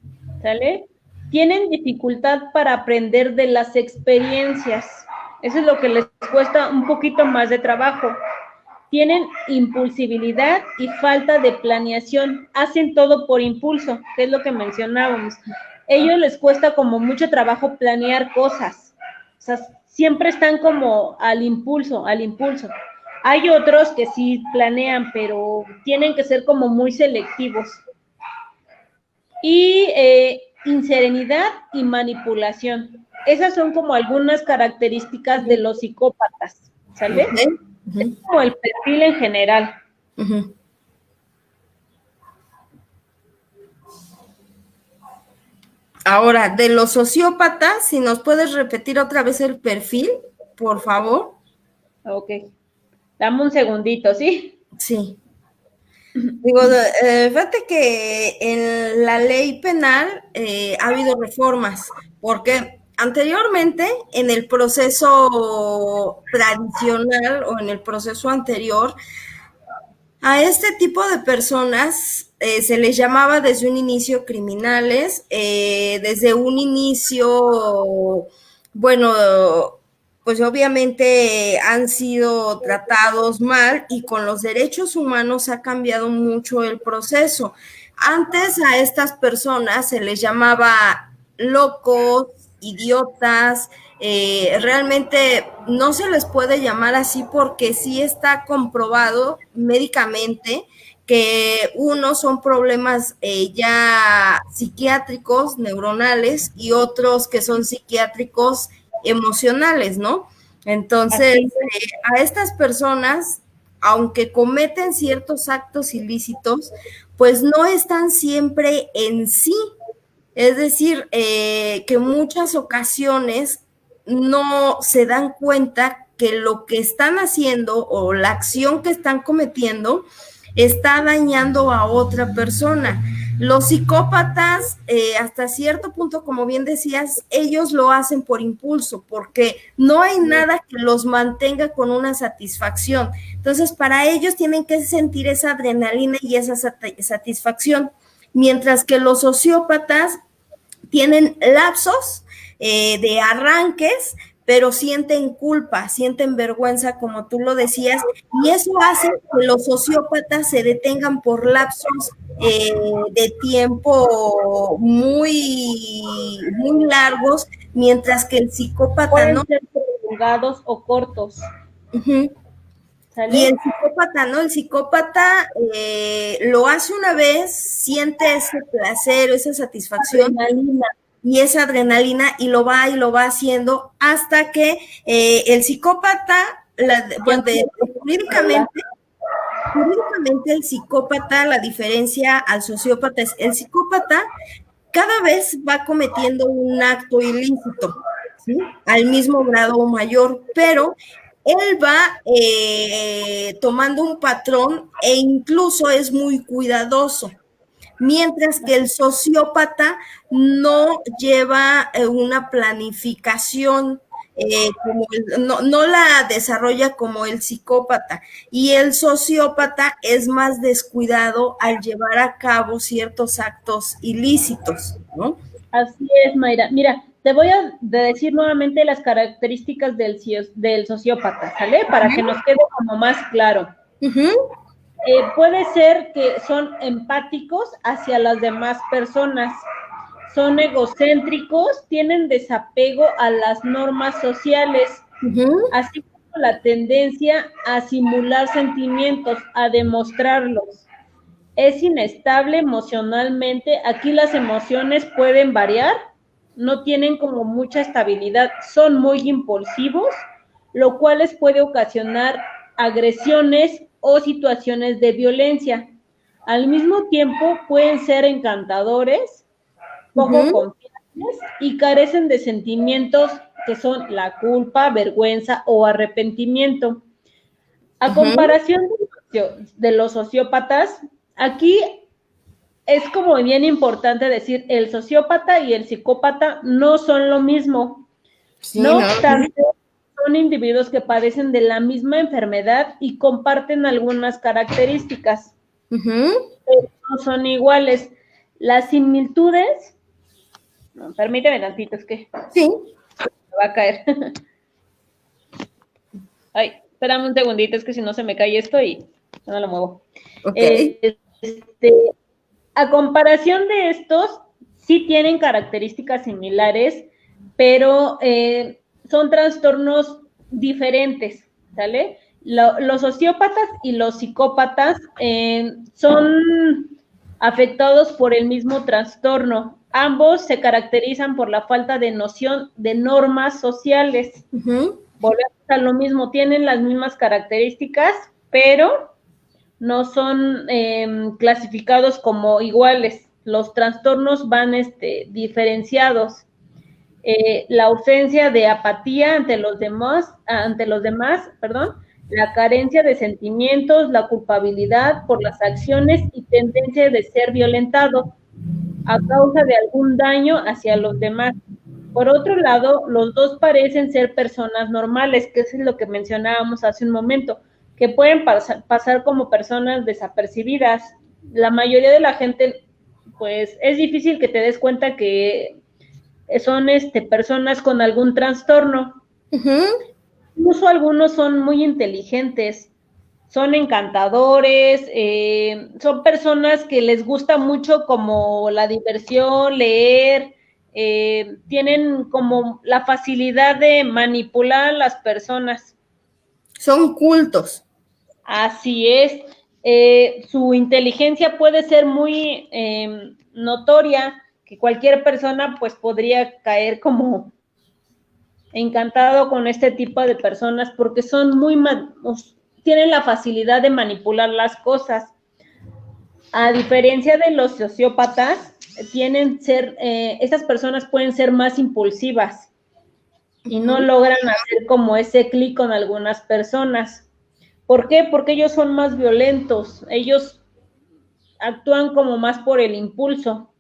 ¿sale? Tienen dificultad para aprender de las experiencias. Eso es lo que les cuesta un poquito más de trabajo. tienen impulsividad y falta de planeación, hacen todo por impulso, que es lo que mencionábamos. Ellos les cuesta como mucho trabajo planear cosas, o sea, siempre están como al impulso, al impulso. Hay otros que sí planean, pero tienen que ser como muy selectivos. Y inserenidad y manipulación. Esas son como algunas características de los psicópatas, ¿sale? Es como el perfil en general. Ahora, de los sociópatas, si nos puedes repetir otra vez el perfil, por favor. Ok. Dame un segundito, ¿sí? Sí. Digo, fíjate que en la ley penal ha habido reformas, porque anteriormente en el proceso tradicional o en el proceso anterior, a este tipo de personas se les llamaba desde un inicio criminales, desde un inicio, bueno, pues obviamente han sido tratados mal y con los derechos humanos ha cambiado mucho el proceso. Antes a estas personas se les llamaba locos, idiotas, realmente no se les puede llamar así porque sí está comprobado médicamente que unos son problemas ya psiquiátricos, neuronales, y otros que son psiquiátricos emocionales, ¿no? Entonces, a estas personas, aunque cometen ciertos actos ilícitos, pues no están siempre en sí. Es decir, que muchas ocasiones no se dan cuenta que lo que están haciendo o la acción que están cometiendo está dañando a otra persona. Los psicópatas, hasta cierto punto, como bien decías, ellos lo hacen por impulso, porque no hay nada que los mantenga con una satisfacción. Entonces, para ellos tienen que sentir esa adrenalina y esa satisfacción, mientras que los sociópatas tienen lapsos de arranques, pero sienten culpa, sienten vergüenza, como tú lo decías, y eso hace que los sociópatas se detengan por lapsos de tiempo muy largos, mientras que el psicópata pueden no. ser prolongados o cortos. Y el psicópata, ¿no? El psicópata lo hace una vez, siente ese placer, esa satisfacción. Adrenalina. Y esa adrenalina y lo va haciendo hasta que el psicópata, jurídicamente el psicópata, la diferencia al sociópata es el psicópata cada vez va cometiendo un acto ilícito, ¿sí? Al mismo grado o mayor, pero él va tomando un patrón e incluso es muy cuidadoso. Mientras que el sociópata no lleva una planificación, no la desarrolla como el psicópata, y el sociópata es más descuidado al llevar a cabo ciertos actos ilícitos, ¿no? Así es, Mayra. Mira, te voy a decir nuevamente las características del sociópata, ¿sale? Para que nos quede como más claro. Puede ser que son empáticos hacia las demás personas, son egocéntricos, tienen desapego a las normas sociales, así como la tendencia a simular sentimientos, a demostrarlos. Es inestable emocionalmente, aquí las emociones pueden variar, no tienen como mucha estabilidad, son muy impulsivos, lo cual les puede ocasionar agresiones o situaciones de violencia. Al mismo tiempo pueden ser encantadores, poco confiables y carecen de sentimientos que son la culpa, vergüenza o arrepentimiento. A comparación de los sociópatas, aquí es como bien importante decir, el sociópata y el psicópata no son lo mismo. Sí, no obstante, son individuos que padecen de la misma enfermedad y comparten algunas características. Pero no son iguales. Las similitudes, no, permíteme tantito, es que sí. me va a caer. Ay, espérame un segundito, es que si no se me cae esto y no lo muevo. Ok. A comparación de estos, sí tienen características similares, pero son trastornos diferentes, ¿sale? Los sociópatas y los psicópatas son afectados por el mismo trastorno. Ambos se caracterizan por la falta de noción de normas sociales. Volvemos a lo mismo, tienen las mismas características, pero no son clasificados como iguales. Los trastornos van diferenciados. La ausencia de apatía ante los demás, la carencia de sentimientos, la culpabilidad por las acciones y tendencia de ser violentado a causa de algún daño hacia los demás. Por otro lado, los dos parecen ser personas normales, que es lo que mencionábamos hace un momento, que pueden pasar como personas desapercibidas. La mayoría de la gente, pues, es difícil que te des cuenta que son personas con algún trastorno. Incluso algunos son muy inteligentes, son encantadores, son personas que les gusta mucho como la diversión, leer, tienen como la facilidad de manipular a las personas. Son cultos. Así es. Su inteligencia puede ser muy notoria, que cualquier persona pues podría caer como encantado con este tipo de personas porque son muy tienen la facilidad de manipular las cosas. A diferencia de los sociópatas, estas personas pueden ser más impulsivas y no logran hacer como ese clic con algunas personas. ¿Por qué? Porque ellos son más violentos, ellos actúan como más por el impulso.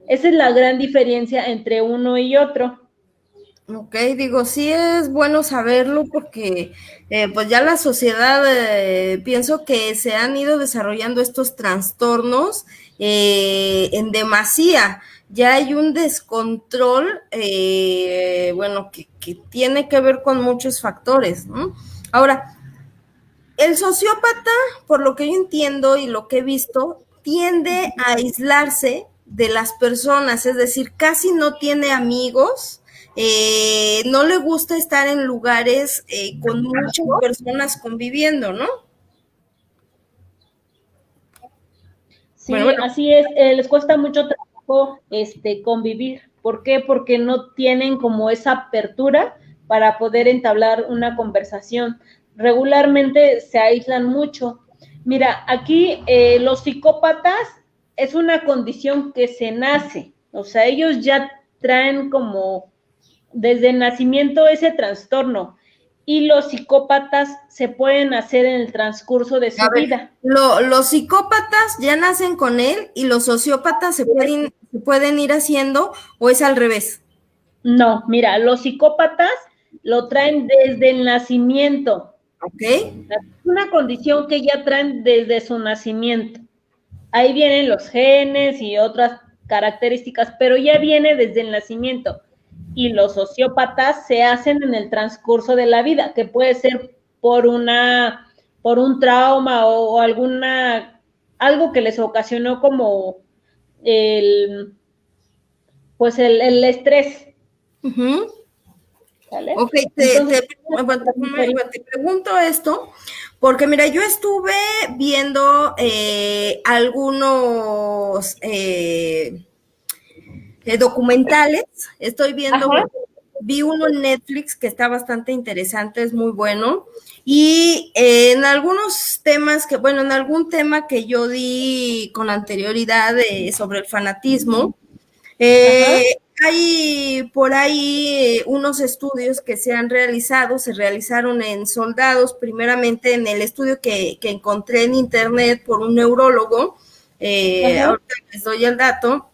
Esa es la gran diferencia entre uno y otro. Ok, digo, sí es bueno saberlo porque pues ya la sociedad pienso que se han ido desarrollando estos trastornos en demasía. Ya hay un descontrol, bueno, que tiene que ver con muchos factores, ¿no? Ahora, el sociópata, por lo que yo entiendo y lo que he visto, tiende a aislarse de las personas, es decir, casi no tiene amigos, no le gusta estar en lugares con muchas personas conviviendo, ¿no? Sí, bueno. Así es, les cuesta mucho trabajo convivir. ¿Por qué? Porque no tienen como esa apertura para poder entablar una conversación. Regularmente se aíslan mucho. Mira, aquí los psicópatas es una condición que se nace, o sea, ellos ya traen como desde el nacimiento ese trastorno y los psicópatas se pueden hacer en el transcurso de su vida. Los psicópatas ya nacen con él y los sociópatas se pueden ir haciendo, ¿o es al revés? No, mira, los psicópatas lo traen desde el nacimiento. Ok. Es una condición que ya traen desde su nacimiento. Ahí vienen los genes y otras características, pero ya viene desde el nacimiento. Y los sociópatas se hacen en el transcurso de la vida, que puede ser por un trauma o algo que les ocasionó como el estrés. ¿Sale? Ok, te pregunto esto, porque mira, yo estuve viendo algunos documentales, vi uno en Netflix que está bastante interesante, es muy bueno, y en algunos temas en algún tema que yo di con anterioridad sobre el fanatismo, hay por ahí unos estudios que se realizaron en soldados, primeramente en el estudio que encontré en internet por un neurólogo, ahorita les doy el dato.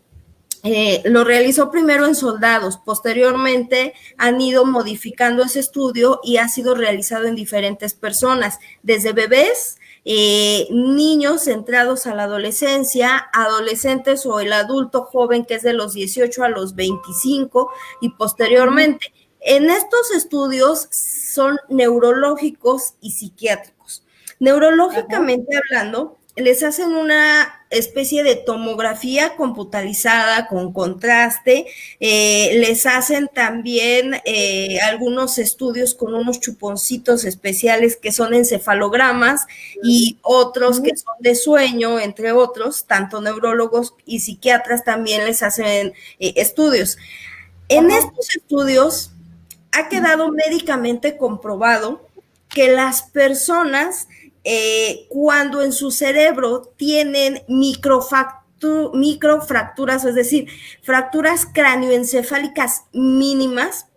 Lo realizó primero en soldados, posteriormente han ido modificando ese estudio y ha sido realizado en diferentes personas, desde bebés, niños entrados a la adolescencia, adolescentes o el adulto joven que es de los 18 a los 25 y posteriormente En estos estudios son neurológicos y psiquiátricos. Neurológicamente hablando, les hacen una especie de tomografía computarizada con contraste, les hacen también algunos estudios con unos chuponcitos especiales que son encefalogramas y otros que son de sueño, entre otros, tanto neurólogos y psiquiatras también les hacen estudios. En estos estudios ha quedado médicamente comprobado que las personas cuando en su cerebro tienen microfracturas, es decir, fracturas cráneoencefálicas mínimas,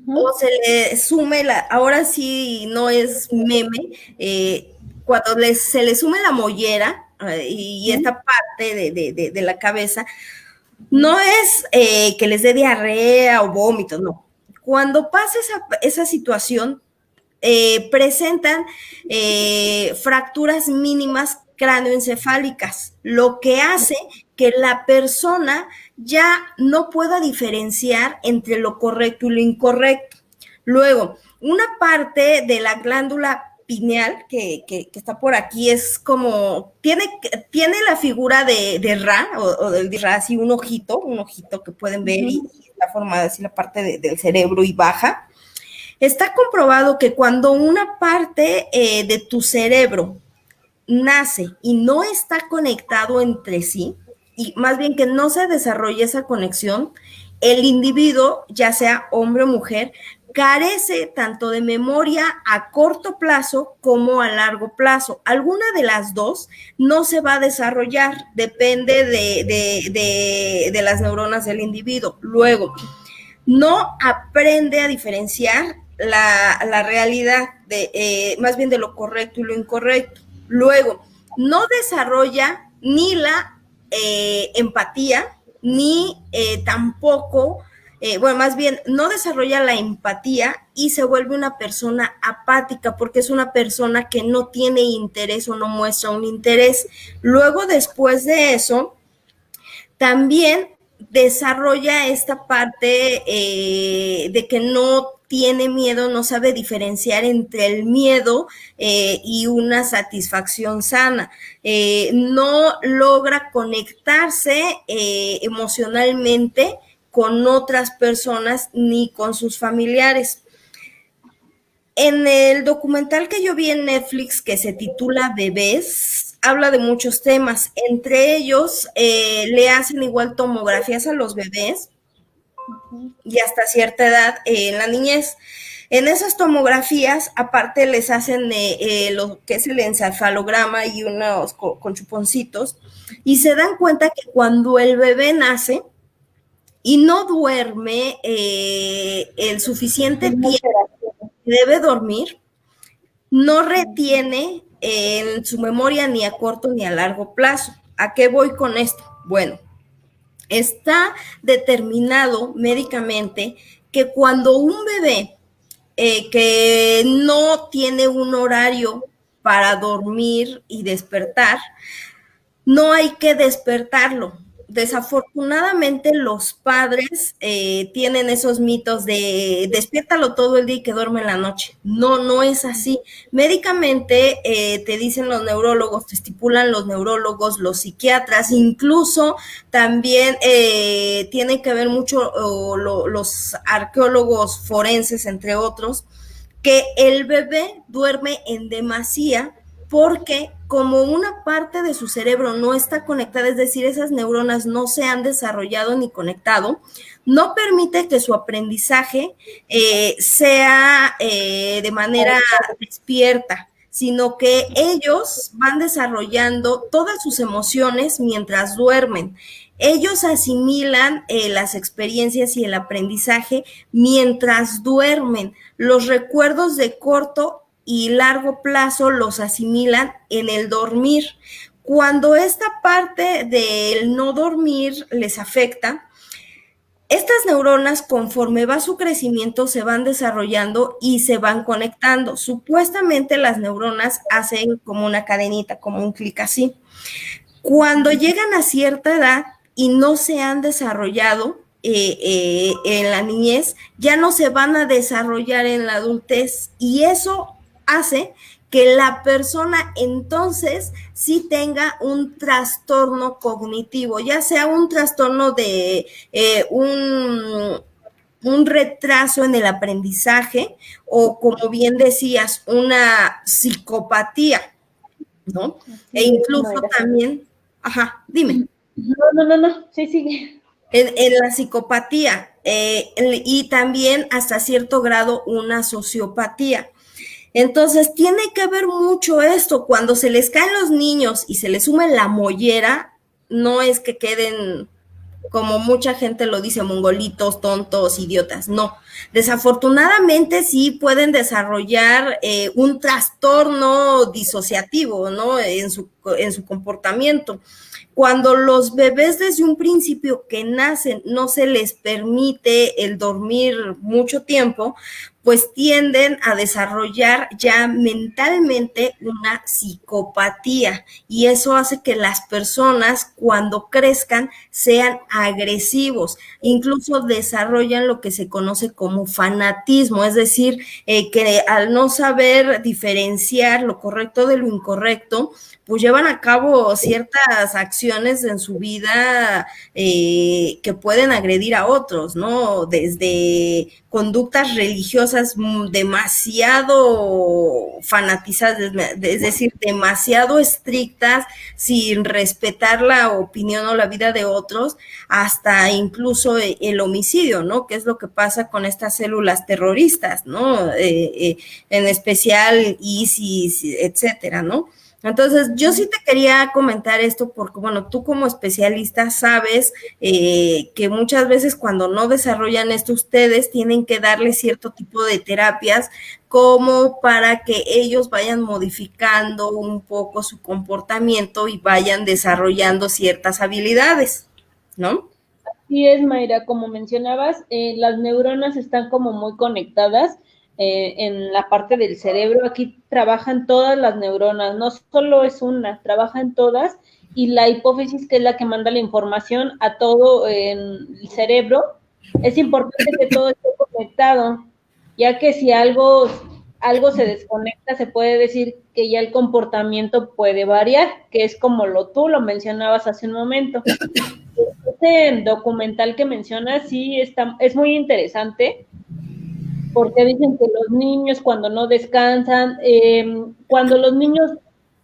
o se le sume, ahora sí no es meme, cuando se le sume la mollera y esta parte de la cabeza, no es que les dé diarrea o vómitos, no. Cuando pasa esa situación, presentan fracturas mínimas cráneoencefálicas, lo que hace que la persona ya no pueda diferenciar entre lo correcto y lo incorrecto. Luego, una parte de la glándula pineal que está por aquí es como, tiene la figura de Ra o del Ra, así un ojito que pueden ver y está formada así la parte del cerebro y baja. Está comprobado que cuando una parte de tu cerebro nace y no está conectado entre sí, y más bien que no se desarrolla esa conexión, el individuo, ya sea hombre o mujer, carece tanto de memoria a corto plazo como a largo plazo. Alguna de las dos no se va a desarrollar, depende de las neuronas del individuo. Luego, no aprende a diferenciar la realidad, más bien de lo correcto y lo incorrecto. Luego, no desarrolla ni la empatía, ni tampoco, bueno, más bien, no desarrolla la empatía y se vuelve una persona apática porque es una persona que no tiene interés o no muestra un interés. Luego, después de eso, también desarrolla esta parte de que no tiene miedo, no sabe diferenciar entre el miedo y una satisfacción sana. No logra conectarse emocionalmente con otras personas ni con sus familiares. En el documental que yo vi en Netflix que se titula Bebés, habla de muchos temas. Entre ellos, le hacen igual tomografías a los bebés y hasta cierta edad en la niñez. En esas tomografías, aparte les hacen lo que es el encefalograma y unos con chuponcitos, y se dan cuenta que cuando el bebé nace y no duerme el suficiente tiempo que debe dormir, no retiene en su memoria ni a corto ni a largo plazo. ¿A qué voy con esto? Bueno, está determinado médicamente que cuando un bebé que no tiene un horario para dormir y despertar, no hay que despertarlo. Desafortunadamente los padres tienen esos mitos de despiértalo todo el día y que duerme en la noche. No, no es así. Médicamente te dicen los neurólogos, te estipulan los neurólogos, los psiquiatras, incluso también tienen que ver mucho los arqueólogos forenses, entre otros, que el bebé duerme en demasía porque como una parte de su cerebro no está conectada, es decir, esas neuronas no se han desarrollado ni conectado, no permite que su aprendizaje sea de manera despierta, sino que ellos van desarrollando todas sus emociones mientras duermen. Ellos asimilan las experiencias y el aprendizaje mientras duermen. Los recuerdos de corto y largo plazo los asimilan en el dormir. Cuando esta parte del no dormir les afecta, estas neuronas, conforme va su crecimiento, se van desarrollando y se van conectando. Supuestamente las neuronas hacen como una cadenita, como un clic así. Cuando llegan a cierta edad y no se han desarrollado, en la niñez ya no se van a desarrollar en la adultez, y eso hace que la persona entonces sí tenga un trastorno cognitivo, ya sea un trastorno de un retraso en el aprendizaje, o como bien decías, una psicopatía, ¿no? E incluso también, ajá, dime. No, sí, sigue. En la psicopatía, y también hasta cierto grado una sociopatía. Entonces, tiene que ver mucho esto. Cuando se les caen los niños y se les sume la mollera, no es que queden, como mucha gente lo dice, mongolitos, tontos, idiotas. No. Desafortunadamente sí pueden desarrollar un trastorno disociativo, ¿no? En su comportamiento. Cuando los bebés desde un principio que nacen no se les permite el dormir mucho tiempo, pues tienden a desarrollar ya mentalmente una psicopatía, y eso hace que las personas cuando crezcan sean agresivos, incluso desarrollan lo que se conoce como fanatismo, es decir, que al no saber diferenciar lo correcto de lo incorrecto, pues llevan a cabo ciertas acciones en su vida que pueden agredir a otros, ¿no? Desde conductas religiosas demasiado fanatizadas, es decir, demasiado estrictas, sin respetar la opinión o la vida de otros, hasta incluso el homicidio, ¿no? Que es lo que pasa con estas células terroristas, ¿no? En especial ISIS, etcétera, ¿no? Entonces, yo sí te quería comentar esto porque, bueno, tú como especialista sabes que muchas veces cuando no desarrollan esto, ustedes tienen que darle cierto tipo de terapias como para que ellos vayan modificando un poco su comportamiento y vayan desarrollando ciertas habilidades, ¿no? Así es, Mayra, como mencionabas, las neuronas están como muy conectadas en la parte del cerebro. Aquí trabajan todas las neuronas, no solo es una, trabajan todas, y la hipófisis, que es la que manda la información a todo en el cerebro, es importante que todo esté conectado, ya que si algo se desconecta, se puede decir que ya el comportamiento puede variar, que es como tú lo mencionabas hace un momento. Este documental que mencionas sí es muy interesante, porque dicen que los niños cuando no descansan, cuando los niños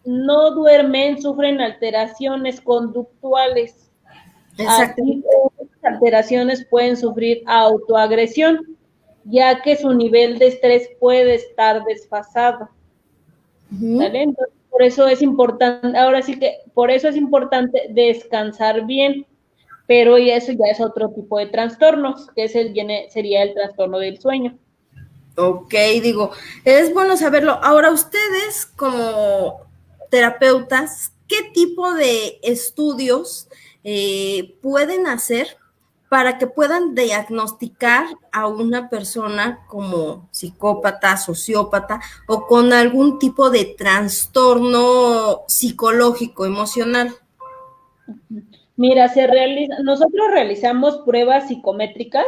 no duermen, sufren alteraciones conductuales. Aquí estas alteraciones pueden sufrir autoagresión, ya que su nivel de estrés puede estar desfasado. ¿Vale? Entonces, por eso es importante, ahora sí que por eso es importante descansar bien, pero y eso ya es otro tipo de trastornos, que sería el trastorno del sueño. Ok, digo, es bueno saberlo. Ahora, ustedes como terapeutas, ¿qué tipo de estudios pueden hacer para que puedan diagnosticar a una persona como psicópata, sociópata o con algún tipo de trastorno psicológico, emocional? Mira, nosotros realizamos pruebas psicométricas,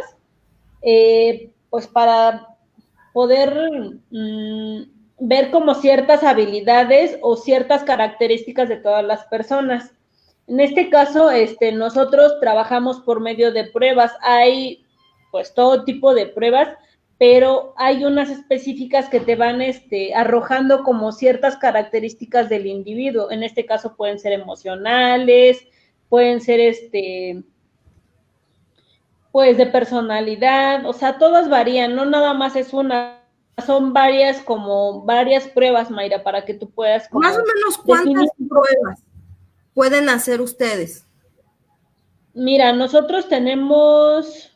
pues para poder ver como ciertas habilidades o ciertas características de todas las personas. En este caso, nosotros trabajamos por medio de pruebas. Hay pues todo tipo de pruebas, pero hay unas específicas que te van arrojando como ciertas características del individuo. En este caso pueden ser emocionales, pueden ser pues de personalidad, o sea, todas varían, no nada más es una, son varias pruebas, Mayra, para que tú puedas como más o menos cuántas pruebas pueden hacer ustedes. Mira, nosotros tenemos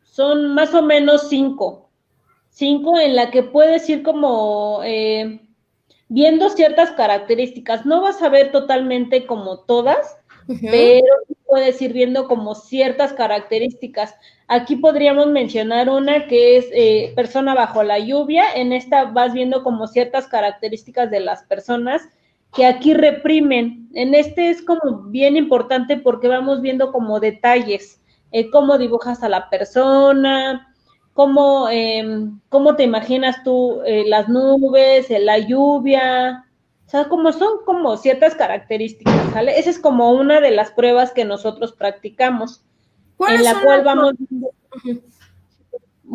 son más o menos 5 en la que puedes ir como viendo ciertas características. No vas a ver totalmente como todas, pero puedes ir viendo como ciertas características. Aquí podríamos mencionar una que es persona bajo la lluvia. En esta vas viendo como ciertas características de las personas que aquí reprimen. En este es como bien importante porque vamos viendo como detalles, cómo dibujas a la persona, cómo te imaginas tú las nubes, la lluvia, o sea, como son como ciertas características, ¿sale? Esa es como una de las pruebas que nosotros practicamos, en la cual vamos viendo,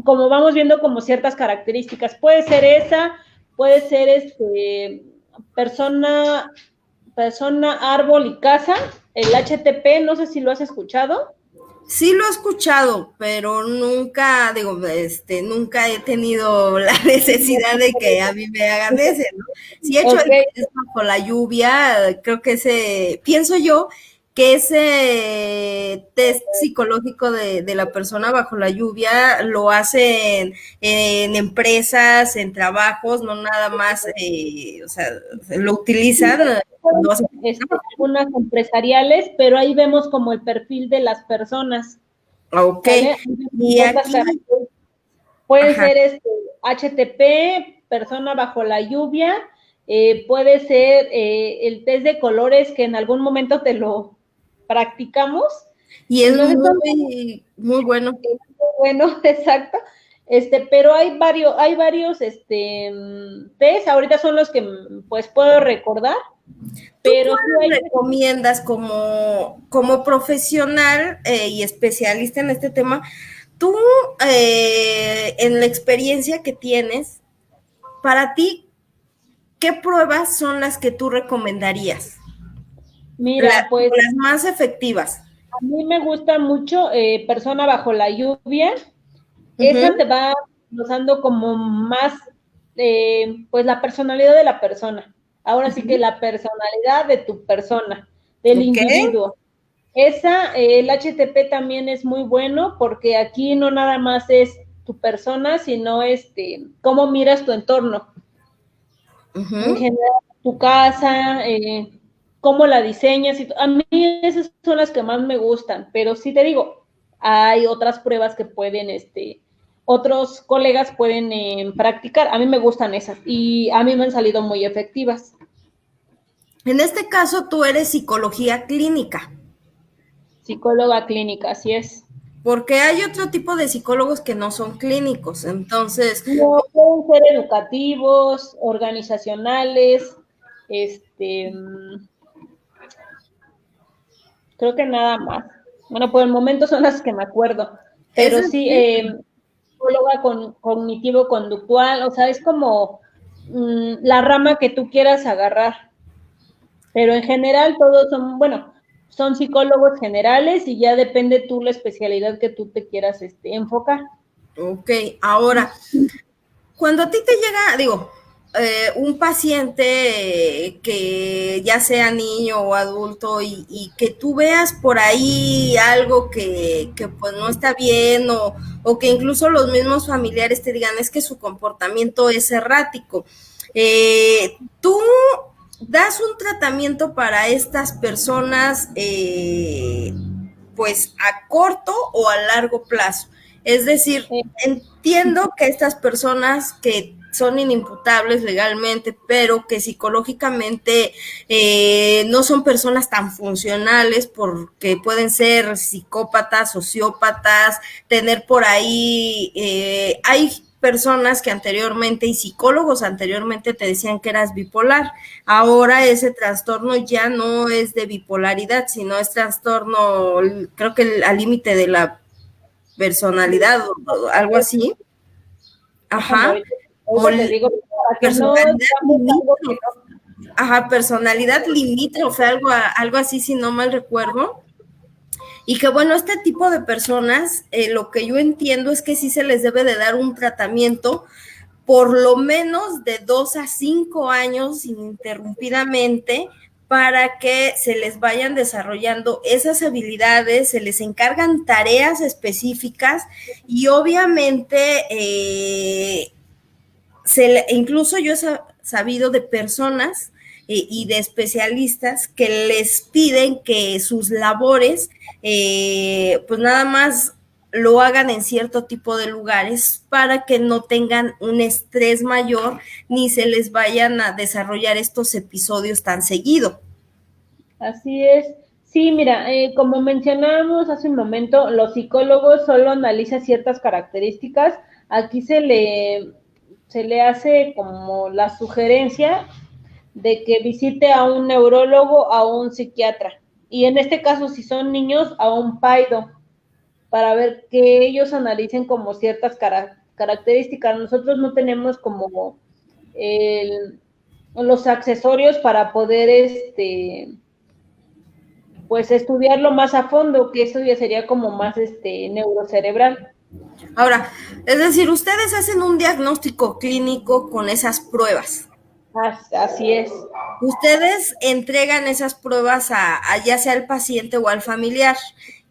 como vamos viendo como ciertas características. Puede ser esa, puede ser persona, árbol y casa, el HTP, no sé si lo has escuchado. Sí lo he escuchado, pero nunca, nunca he tenido la necesidad de que a mí me hagan ese, ¿no? Si he hecho el test bajo la lluvia, creo que pienso yo que ese test psicológico de la persona bajo la lluvia lo hacen en empresas, en trabajos, no nada más, o sea, lo utilizan cuando hacen algunas empresariales, pero ahí vemos como el perfil de las personas. Ok. Y aquí puede ser HTP, persona bajo la lluvia, puede ser el test de colores que en algún momento te lo practicamos. Y es muy bueno. Es muy bueno, exacto. Pero hay varios test, ahorita son los que pues puedo recordar. Pero ¿tú cuál recomiendas como profesional y especialista en este tema? Tú, en la experiencia que tienes, para ti, ¿qué pruebas son las que tú recomendarías? Mira, pues las más efectivas. A mí me gusta mucho Persona bajo la lluvia. Esa te va usando como más, pues la personalidad de la persona. Ahora sí que la personalidad de tu persona, del individuo. Esa, el HTP también es muy bueno porque aquí no nada más es tu persona, sino cómo miras tu entorno. En general, tu casa, cómo la diseñas. A mí esas son las que más me gustan, pero sí te digo, hay otras pruebas que pueden, otros colegas pueden practicar. A mí me gustan esas y a mí me han salido muy efectivas. En este caso, tú eres psicología clínica. Psicóloga clínica, así es. Porque hay otro tipo de psicólogos que no son clínicos, entonces... No, pueden ser educativos, organizacionales, creo que nada más. Bueno, por el momento son las que me acuerdo, pero sí, psicóloga cognitivo-conductual, o sea, es como la rama que tú quieras agarrar, pero en general todos son, bueno, son psicólogos generales y ya depende tú la especialidad que tú te quieras enfocar. Ok, ahora, cuando a ti te llega, un paciente que ya sea niño o adulto y que tú veas por ahí algo que pues no está bien o que incluso los mismos familiares te digan es que su comportamiento es errático, tú das un tratamiento para estas personas pues a corto o a largo plazo. Es decir, entiendo que estas personas que son inimputables legalmente, pero que psicológicamente no son personas tan funcionales porque pueden ser psicópatas, sociópatas, tener por ahí, hay personas que anteriormente y psicólogos anteriormente te decían que eras bipolar. Ahora ese trastorno ya no es de bipolaridad, sino es trastorno, creo que al límite de la personalidad o algo así. Ajá. O te digo, personalidad limítrofe. Ajá, personalidad limítrofe, algo así, si no mal recuerdo. Y que bueno, este tipo de personas, lo que yo entiendo es que sí se les debe de dar un tratamiento por lo menos de 2 a 5 años ininterrumpidamente para que se les vayan desarrollando esas habilidades, se les encargan tareas específicas y obviamente incluso yo he sabido de personas y de especialistas que les piden que sus labores pues nada más lo hagan en cierto tipo de lugares para que no tengan un estrés mayor ni se les vayan a desarrollar estos episodios tan seguido. Así es. Sí, mira, como mencionábamos hace un momento, los psicólogos solo analizan ciertas características. Aquí se le hace como la sugerencia de que visite a un neurólogo, o a un psiquiatra. Y en este caso, si son niños, a un paido, para ver que ellos analicen como ciertas características. Nosotros no tenemos como los accesorios para poder pues estudiarlo más a fondo, que eso ya sería como más neurocerebral. Ahora, es decir, ustedes hacen un diagnóstico clínico con esas pruebas. Así es. Ustedes entregan esas pruebas a ya sea al paciente o al familiar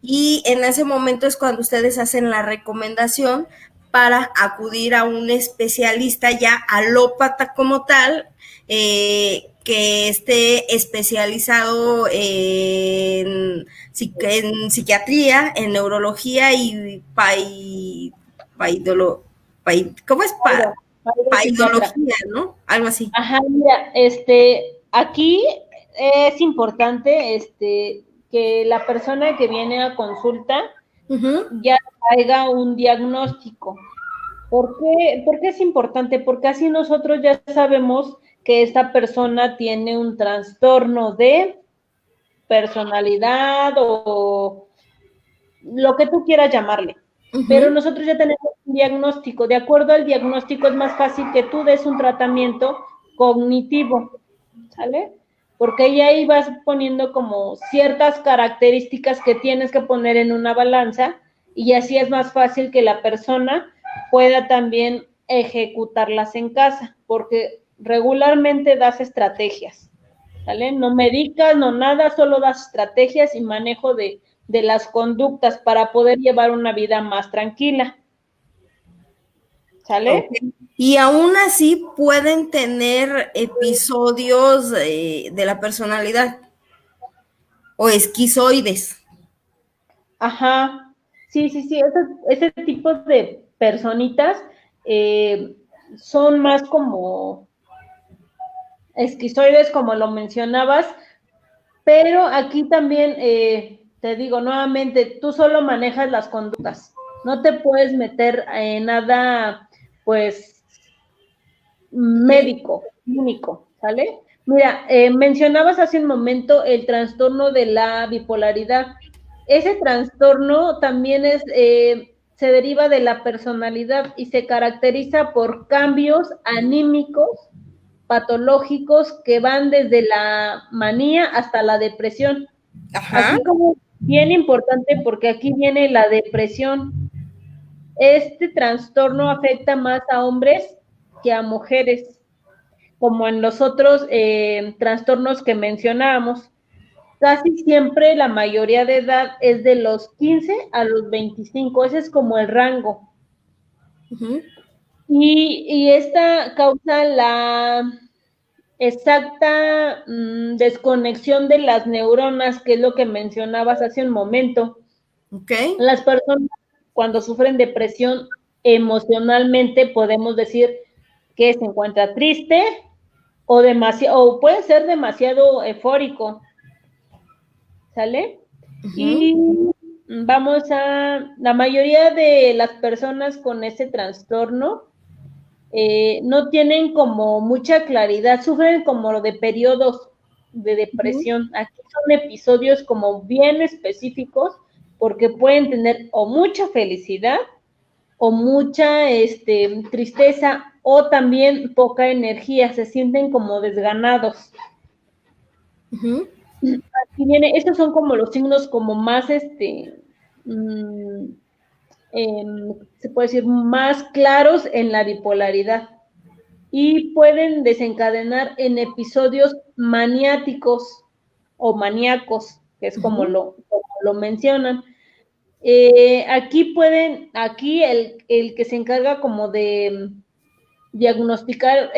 y en ese momento es cuando ustedes hacen la recomendación para acudir a un especialista ya alópata como tal, que esté especializado en psiquiatría, en neurología y ¿cómo es? Psiquiatra. Paidología, ¿no? Algo así. Ajá, mira, aquí es importante, que la persona que viene a consulta ya traiga un diagnóstico. ¿Por qué es importante? Porque así nosotros ya sabemos que esta persona tiene un trastorno de personalidad o lo que tú quieras llamarle. Pero nosotros ya tenemos un diagnóstico. De acuerdo al diagnóstico es más fácil que tú des un tratamiento cognitivo, ¿sale? Porque ya ahí vas poniendo como ciertas características que tienes que poner en una balanza y así es más fácil que la persona pueda también ejecutarlas en casa, porque regularmente das estrategias, ¿sale? No medicas, no nada, solo das estrategias y manejo de las conductas para poder llevar una vida más tranquila. ¿Sale? Okay. Y aún así pueden tener episodios de la personalidad o esquizoides. Ajá. Sí, sí, sí. Ese tipo de personitas son más como esquizoides, como lo mencionabas, pero aquí también te digo nuevamente, tú solo manejas las conductas, no te puedes meter en nada, pues, médico, clínico, ¿sale? Mira, mencionabas hace un momento el trastorno de la bipolaridad. Ese trastorno también se deriva de la personalidad y se caracteriza por cambios anímicos patológicos que van desde la manía hasta la depresión. Ajá. Aquí como bien importante porque aquí viene la depresión. Este trastorno afecta más a hombres que a mujeres, como en los otros trastornos que mencionábamos. Casi siempre la mayoría de edad es de los 15 a los 25, ese es como el rango. Y esta causa la exacta desconexión de las neuronas, que es lo que mencionabas hace un momento. Okay. Las personas cuando sufren depresión emocionalmente podemos decir que se encuentra triste o puede ser demasiado eufórico, ¿sale? Y vamos la mayoría de las personas con ese trastorno no tienen como mucha claridad, sufren como de periodos de depresión. Aquí son episodios como bien específicos porque pueden tener o mucha felicidad o mucha tristeza o también poca energía, se sienten como desganados. Aquí viene, estos son como los signos como más se puede decir más claros en la bipolaridad y pueden desencadenar en episodios maniáticos o maníacos, que es como lo mencionan. Aquí el que se encarga como de diagnosticar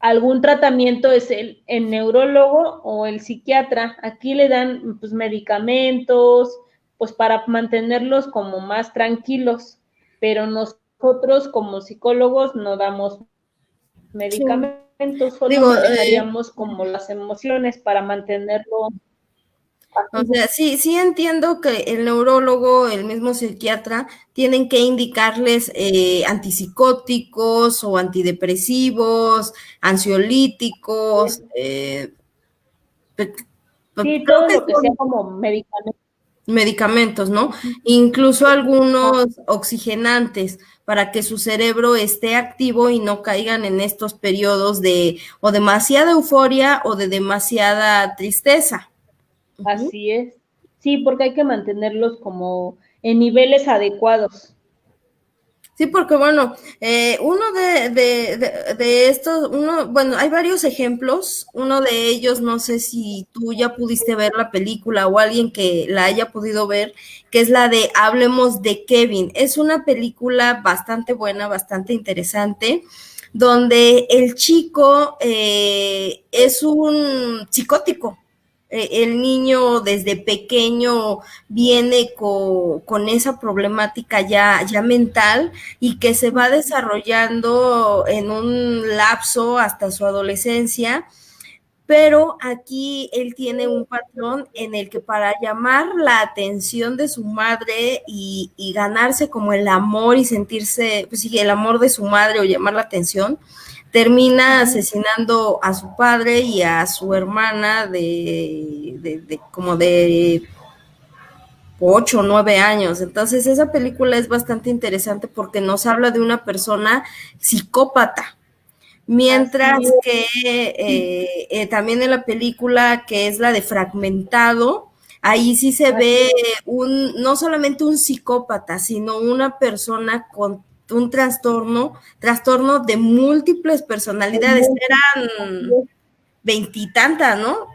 algún tratamiento es el neurólogo o el psiquiatra. Aquí le dan pues medicamentos, pues para mantenerlos como más tranquilos, pero nosotros como psicólogos no damos Sí. medicamentos, solo Digo, manejaríamos como las emociones para mantenerlo o activo. sea, sí entiendo que el neurólogo, el mismo psiquiatra, tienen que indicarles antipsicóticos o antidepresivos, ansiolíticos, pe- Sí, creo todo que lo que sea son como medicamento. medicamentos, ¿no? Incluso algunos oxigenantes para que su cerebro esté activo y no caigan en estos periodos de o demasiada euforia o de demasiada tristeza. Ujú. Así es. Sí, porque hay que mantenerlos como en niveles adecuados. Sí, porque bueno, uno de estos, bueno, hay varios ejemplos. Uno de ellos, no sé si tú ya pudiste ver la película o alguien que la haya podido ver, que es la de Hablemos de Kevin. Es una película bastante buena, bastante interesante, donde el chico es un psicótico. El niño desde pequeño viene con esa problemática ya mental y que se va desarrollando en un lapso hasta su adolescencia, pero aquí él tiene un patrón en el que para llamar la atención de su madre y ganarse como el amor y sentirse, pues sí, el amor de su madre o llamar la atención, termina asesinando a su padre y a su hermana de como de 8 o 9 años. Entonces esa película es bastante interesante porque nos habla de una persona psicópata. Así Mientras es. que también en la película que es la de Fragmentado, ahí sí se ve no solamente un psicópata, sino una persona con un trastorno de múltiples personalidades. Eran veintitantas, ¿no?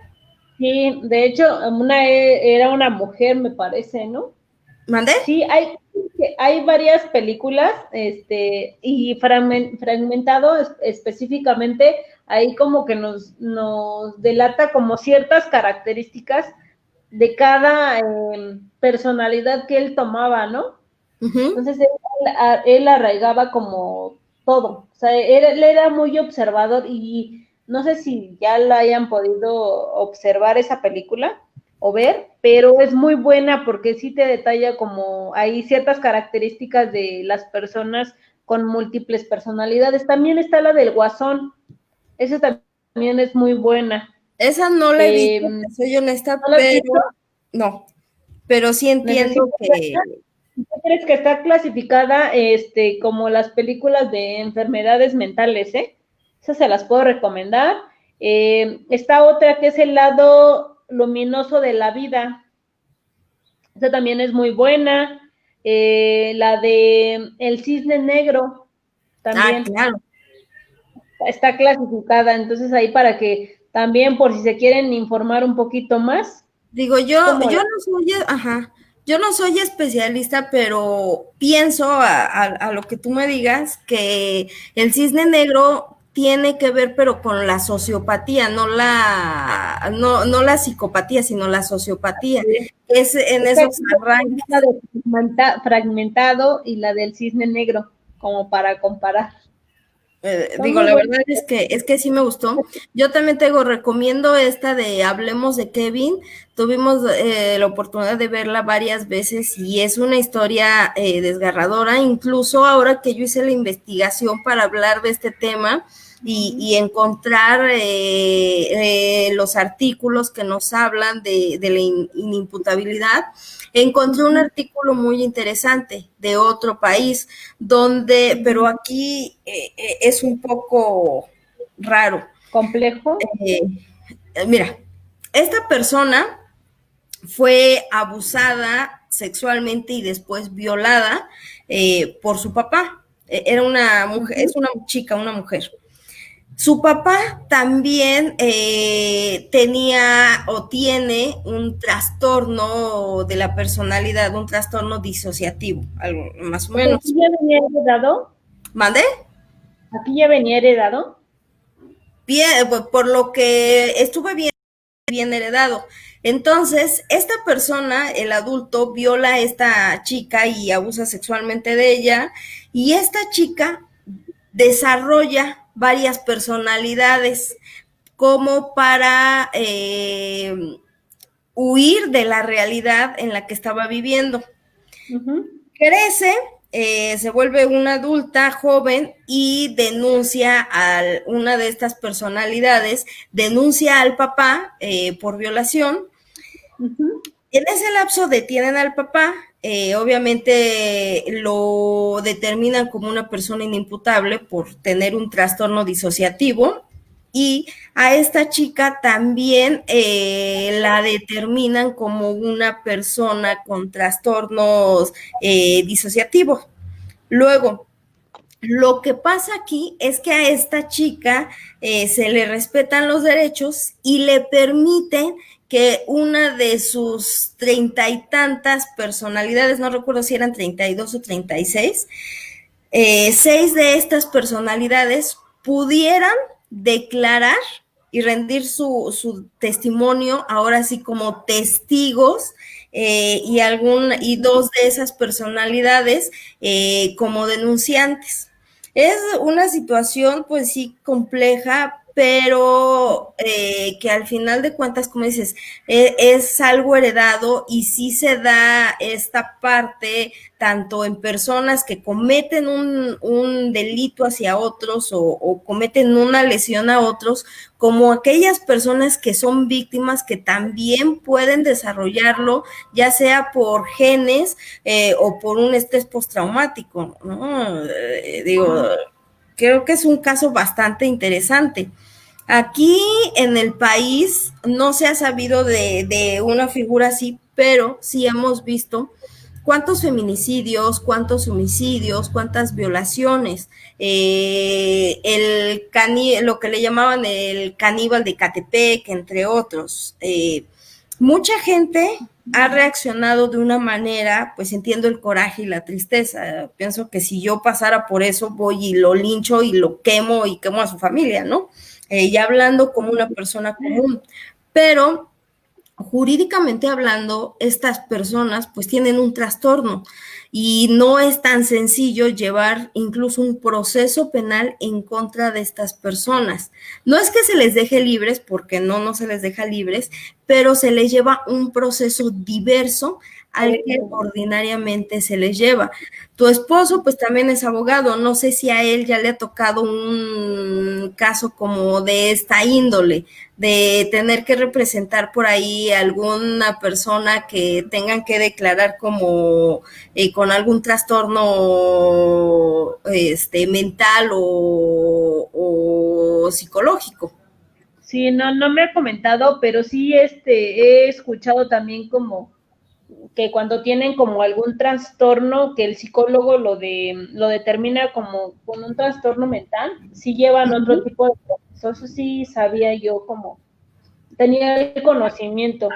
Sí, de hecho, era una mujer, me parece, ¿no? ¿Mandé? Sí, hay varias películas, y fragmentado específicamente, ahí como que nos delata como ciertas características de cada personalidad que él tomaba, ¿no? Uh -huh. Entonces él arraigaba como todo, o sea, él era muy observador y no sé si ya la hayan podido observar esa película o ver, pero es muy buena porque sí te detalla como hay ciertas características de las personas con múltiples personalidades. También está la del Guasón, esa también es muy buena. Esa no la he visto, ¿No soy honesta, la has visto? no, pero sí entiendo Necesitas que ¿tú crees que está clasificada como las películas de enfermedades mentales, eh? Esas se las puedo recomendar. Está otra que es El lado luminoso de la vida. Esa también es muy buena. La de El cisne negro también claro. está clasificada. Entonces ahí para que también por si se quieren informar un poquito más, Digo, como yo la... no soy, yo no soy especialista, pero pienso a lo que tú me digas que el cisne negro tiene que ver, pero con la sociopatía, no la psicopatía, sino la sociopatía. Es en Es que esos aquí yo tengo arranques. la de fragmentado y la del cisne negro, como para comparar. Está Digo, muy la buena. verdad es que sí me gustó. Yo también te digo, recomiendo esta de Hablemos de Kevin. Tuvimos la oportunidad de verla varias veces y es una historia desgarradora. Incluso ahora que yo hice la investigación para hablar de este tema y encontrar los artículos que nos hablan de la inimputabilidad, encontré un artículo muy interesante de otro país donde, pero aquí es un poco raro. Complejo. Eh, Mira, esta persona fue abusada sexualmente y después violada por su papá. Era una mujer, es una chica, una mujer. Su papá también tenía o tiene un trastorno de la personalidad, un trastorno disociativo, algo más o O sea, aquí menos. ya venía heredado. ¿Mande? Aquí ya venía heredado. Bien, por lo que estuve viendo bien heredado. Entonces, esta persona, el adulto, viola a esta chica y abusa sexualmente de ella, y esta chica desarrolla varias personalidades como para huir de la realidad en la que estaba viviendo. Crece, se vuelve una adulta joven y denuncia a una de estas personalidades, denuncia al papá por violación. En ese lapso detienen al papá, obviamente lo determinan como una persona inimputable por tener un trastorno disociativo, y a esta chica también la determinan como una persona con trastornos disociativos. Luego, lo que pasa aquí es que a esta chica se le respetan los derechos y le permiten que una de sus 30 y tantas personalidades, no recuerdo si eran 32 o 36, 6 de estas personalidades pudieran declarar y rendir su testimonio, ahora sí como testigos, y 2 de esas personalidades como denunciantes. Es una situación, pues sí, compleja, pero que al final de cuentas, como dices, es algo heredado, y sí se da esta parte tanto en personas que cometen un delito hacia otros o cometen una lesión a otros, como aquellas personas que son víctimas que también pueden desarrollarlo, ya sea por genes o por un estrés postraumático, ¿no? Digo, creo que es un caso bastante interesante. Aquí en el país no se ha sabido de una figura así, pero sí hemos visto cuántos feminicidios, cuántos homicidios, cuántas violaciones, lo que le llamaban el caníbal de Catepec, entre otros. Mucha gente ha reaccionado de una manera, pues entiendo el coraje y la tristeza. Pienso que si yo pasara por eso, voy y lo lincho y lo quemo y quemo a su familia, ¿no? Ya hablando como una persona común. Pero jurídicamente hablando, estas personas pues tienen un trastorno y no es tan sencillo llevar incluso un proceso penal en contra de estas personas. No es que se les deje libres, porque no se les deja libres, pero se les lleva un proceso diverso al que ordinariamente se les lleva. Tu esposo pues también es abogado, no sé si a él ya le ha tocado un caso como de esta índole, de tener que representar por ahí a alguna persona que tengan que declarar como con algún trastorno mental o psicológico. Sí, no me ha comentado, pero sí he escuchado también como que cuando tienen como algún trastorno, que el psicólogo lo determina como con un trastorno mental, sí llevan otro tipo de proceso. Eso sí sabía yo, como tenía el conocimiento.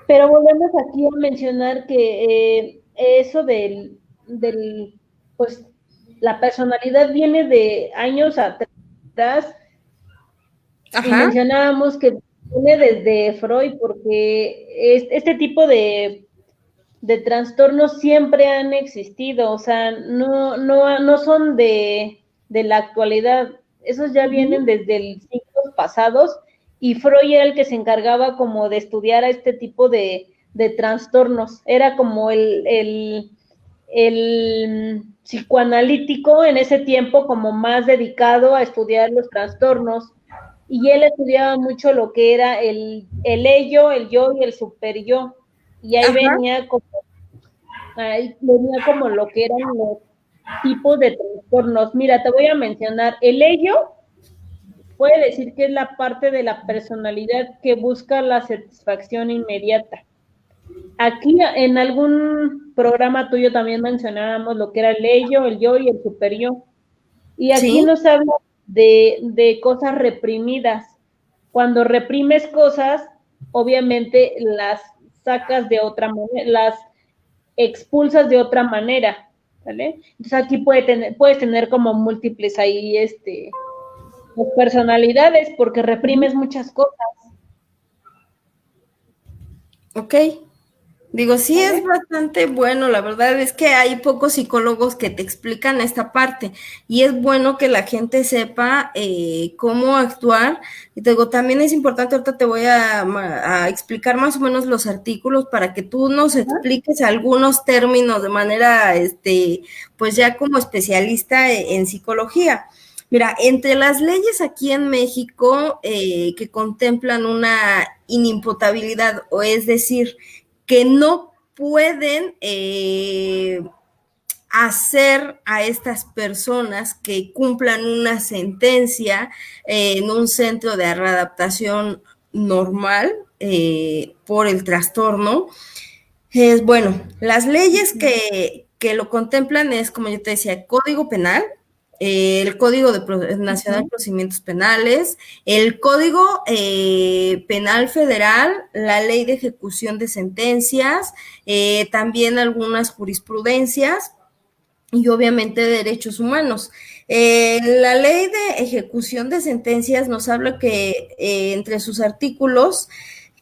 Pero volvemos aquí a mencionar que eso pues la personalidad viene de años atrás. Ajá. Y mencionábamos que viene desde Freud, porque este tipo de trastornos siempre han existido, o sea, no son de la actualidad, esos ya vienen desde el siglos pasados, y Freud era el que se encargaba como de estudiar a este tipo de trastornos, era como el psicoanalítico en ese tiempo, como más dedicado a estudiar los trastornos, y él estudiaba mucho lo que era el ello, el yo y el super yo, y ahí venía como lo que eran los tipos de trastornos. Mira, te voy a mencionar, el ello puede decir que es la parte de la personalidad que busca la satisfacción inmediata. Aquí en algún programa tuyo también mencionábamos lo que era el ello, el yo y el super yo. Y aquí ¿sí? Nos habla de cosas reprimidas. Cuando reprimes cosas, obviamente las sacas de otra manera, las expulsas de otra manera, ¿vale? Entonces aquí puedes tener como múltiples ahí personalidades, porque reprimes muchas cosas. ¿ok? Digo, sí es ¿Vale? bastante bueno, la verdad es que hay pocos psicólogos que te explican esta parte y es bueno que la gente sepa cómo actuar. Y te digo, también es importante, ahorita te voy a explicar más o menos los artículos para que tú nos Ajá. expliques algunos términos de manera, pues ya como especialista en psicología. Mira, entre las leyes aquí en México que contemplan una inimputabilidad, o es decir, que no pueden hacer a estas personas que cumplan una sentencia en un centro de readaptación normal por el trastorno. Bueno, las leyes que lo contemplan es, como yo te decía, el Código Penal, el Código Nacional de Procedimientos Penales, el Código Penal Federal, la Ley de Ejecución de Sentencias, también algunas jurisprudencias y obviamente derechos humanos. La ley de ejecución de sentencias nos habla que entre sus artículos,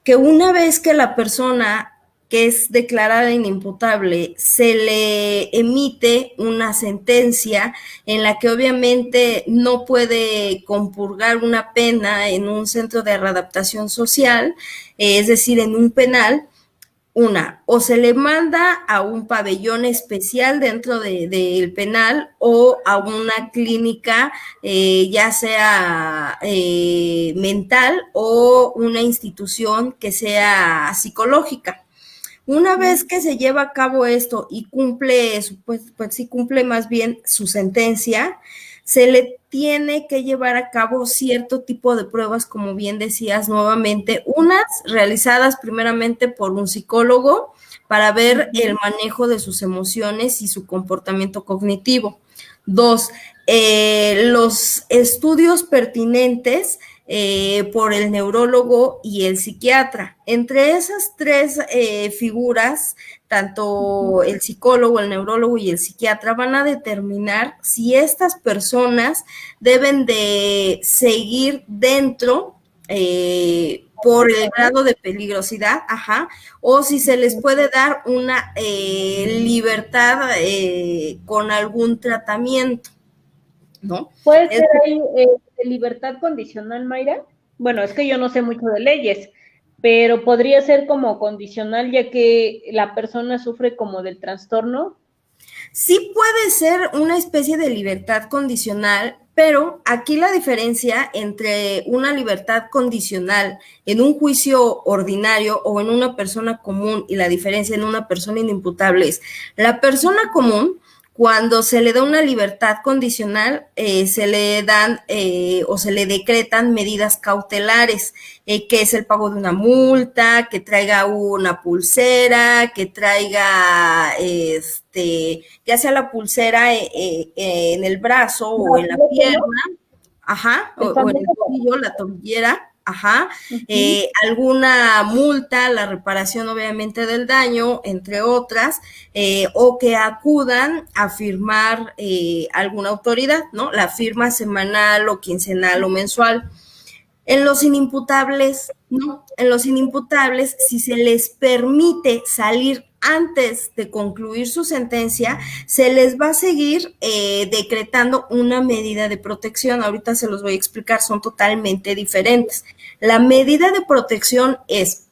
que una vez que la persona que es declarada inimputable se le emite una sentencia en la que obviamente no puede compurgar una pena en un centro de readaptación social, es decir, en un penal, o se le manda a un pabellón especial dentro del penal o a una clínica, ya sea mental o una institución que sea psicológica. Una vez que se lleva a cabo esto y cumple, pues sí cumple más bien su sentencia, se le tiene que llevar a cabo cierto tipo de pruebas, como bien decías nuevamente, unas realizadas primeramente por un psicólogo para ver el manejo de sus emociones y su comportamiento cognitivo. Dos, los estudios pertinentes por el neurólogo y el psiquiatra. Entre esas tres figuras, tanto el psicólogo, el neurólogo y el psiquiatra van a determinar si estas personas deben de seguir dentro por el grado de peligrosidad, ajá, o si se les puede dar una libertad con algún tratamiento, ¿no? ¿Puede Es ser ahí de libertad condicional, Mayra? Bueno, es que yo no sé mucho de leyes, pero podría ser como condicional ya que la persona sufre como del trastorno. Sí puede ser una especie de libertad condicional, pero aquí la diferencia entre una libertad condicional en un juicio ordinario o en una persona común y la diferencia en una persona inimputable es la persona común. Cuando se le da una libertad condicional, se le dan o se le decretan medidas cautelares, que es el pago de una multa, que traiga una pulsera, que traiga ya sea la pulsera en el brazo o en la pierna, ¿No? ajá, El o en el famoso. tobillo, la tobillera, ajá, Uh-huh. alguna multa, la reparación obviamente del daño, entre otras, o que acudan a firmar alguna autoridad, ¿no? La firma semanal o quincenal o mensual. En los inimputables, no. En los inimputables, si se les permite salir antes de concluir su sentencia, se les va a seguir decretando una medida de protección. Ahorita se los voy a explicar, son totalmente diferentes. La medida de protección es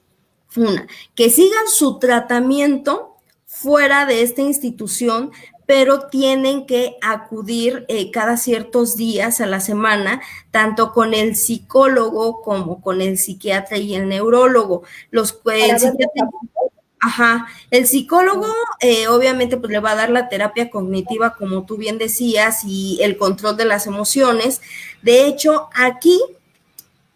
una, que sigan su tratamiento fuera de esta institución, pero tienen que acudir cada ciertos días a la semana, tanto con el psicólogo como con el psiquiatra y el neurólogo. El Para ver psiquiatra, ajá, el psicólogo obviamente pues le va a dar la terapia cognitiva, como tú bien decías, y el control de las emociones. De hecho, aquí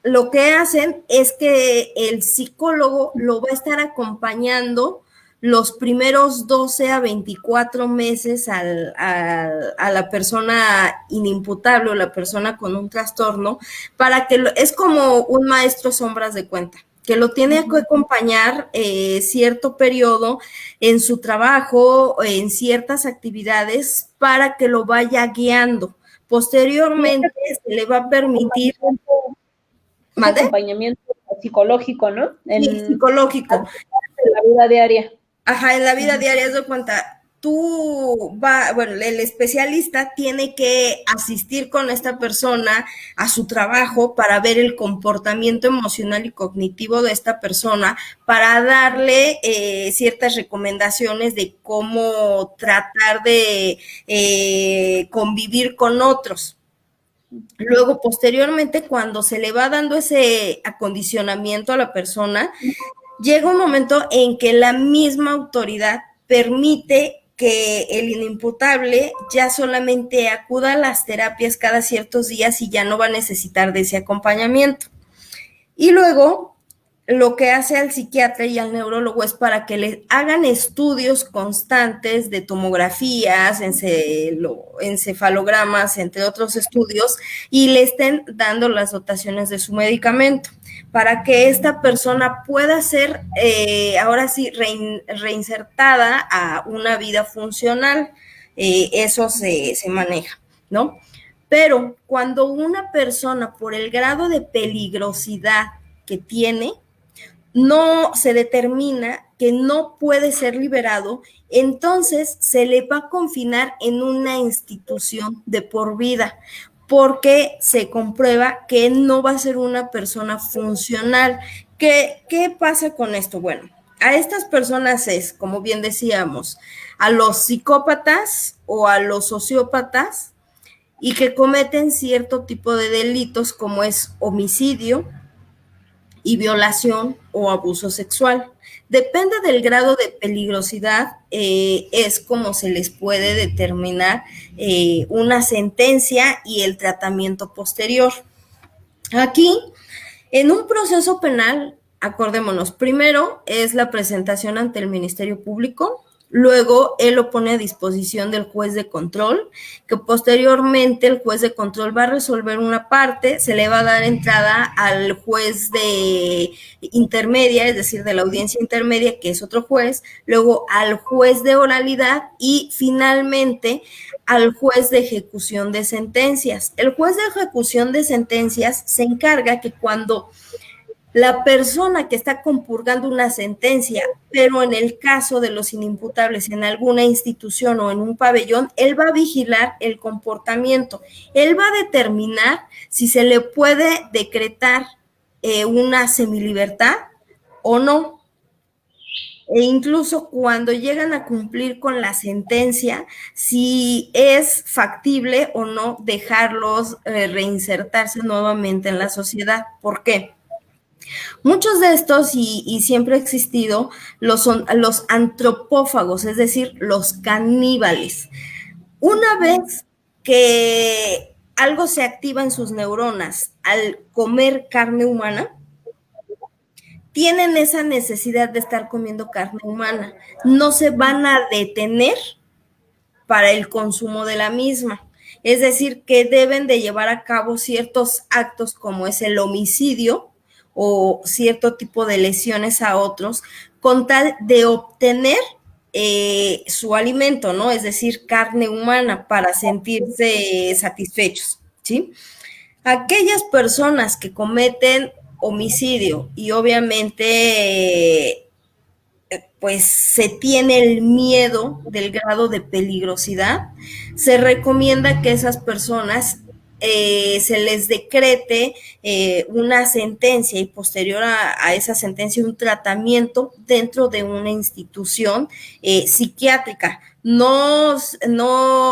lo que hacen es que el psicólogo lo va a estar acompañando los primeros 12 a 24 meses a la persona inimputable o la persona con un trastorno, para que es como un maestro sombras de cuenta, que lo tiene que acompañar cierto periodo en su trabajo, en ciertas actividades, para que lo vaya guiando. sí, Posteriormente se le va a permitir. es ¿Mande? acompañamiento psicológico, ¿no? Sí, psicológico. en la vida diaria. Ajá, en la vida diaria, haz de cuenta, el especialista tiene que asistir con esta persona a su trabajo para ver el comportamiento emocional y cognitivo de esta persona, para darle ciertas recomendaciones de cómo tratar de convivir con otros. Luego, posteriormente, cuando se le va dando ese acondicionamiento a la persona, llega un momento en que la misma autoridad permite que el inimputable ya solamente acuda a las terapias cada ciertos días y ya no va a necesitar de ese acompañamiento. Y luego, lo que hace al psiquiatra y al neurólogo es para que le hagan estudios constantes de tomografías, encefalogramas, entre otros estudios, y le estén dando las dotaciones de su medicamento, para que esta persona pueda ser, ahora sí, reinsertada a una vida funcional. Eso se maneja, ¿no? Pero cuando una persona, por el grado de peligrosidad que tiene, no se determina que no puede ser liberado, entonces se le va a confinar en una institución de por vida, porque se comprueba que no va a ser una persona funcional. ¿Qué pasa con esto? Bueno, a estas personas es, como bien decíamos, a los psicópatas o a los sociópatas, y que cometen cierto tipo de delitos como es homicidio y violación o abuso sexual. Depende del grado de peligrosidad, es como se les puede determinar una sentencia y el tratamiento posterior. Aquí, en un proceso penal, acordémonos, primero es la presentación ante el Ministerio Público, luego él lo pone a disposición del juez de control, que posteriormente el juez de control va a resolver una parte, se le va a dar entrada al juez de intermedia, es decir, de la audiencia intermedia, que es otro juez, luego al juez de oralidad y finalmente al juez de ejecución de sentencias. El juez de ejecución de sentencias se encarga que cuando la persona que está compurgando una sentencia, pero en el caso de los inimputables en alguna institución o en un pabellón, él va a vigilar el comportamiento. Él va a determinar si se le puede decretar una semilibertad o no. E incluso cuando llegan a cumplir con la sentencia, si es factible o no dejarlos reinsertarse nuevamente en la sociedad. ¿Por qué? Muchos de estos, y siempre ha existido, son los antropófagos, es decir, los caníbales. Una vez que algo se activa en sus neuronas al comer carne humana, tienen esa necesidad de estar comiendo carne humana. No se van a detener para el consumo de la misma. Es decir, que deben de llevar a cabo ciertos actos como es el homicidio o cierto tipo de lesiones a otros con tal de obtener su alimento, ¿no? Es decir, carne humana para sentirse satisfechos, ¿sí? Aquellas personas que cometen homicidio y obviamente pues se tiene el miedo del grado de peligrosidad, se recomienda que esas personas se les decrete una sentencia y posterior a esa sentencia un tratamiento dentro de una institución psiquiátrica, no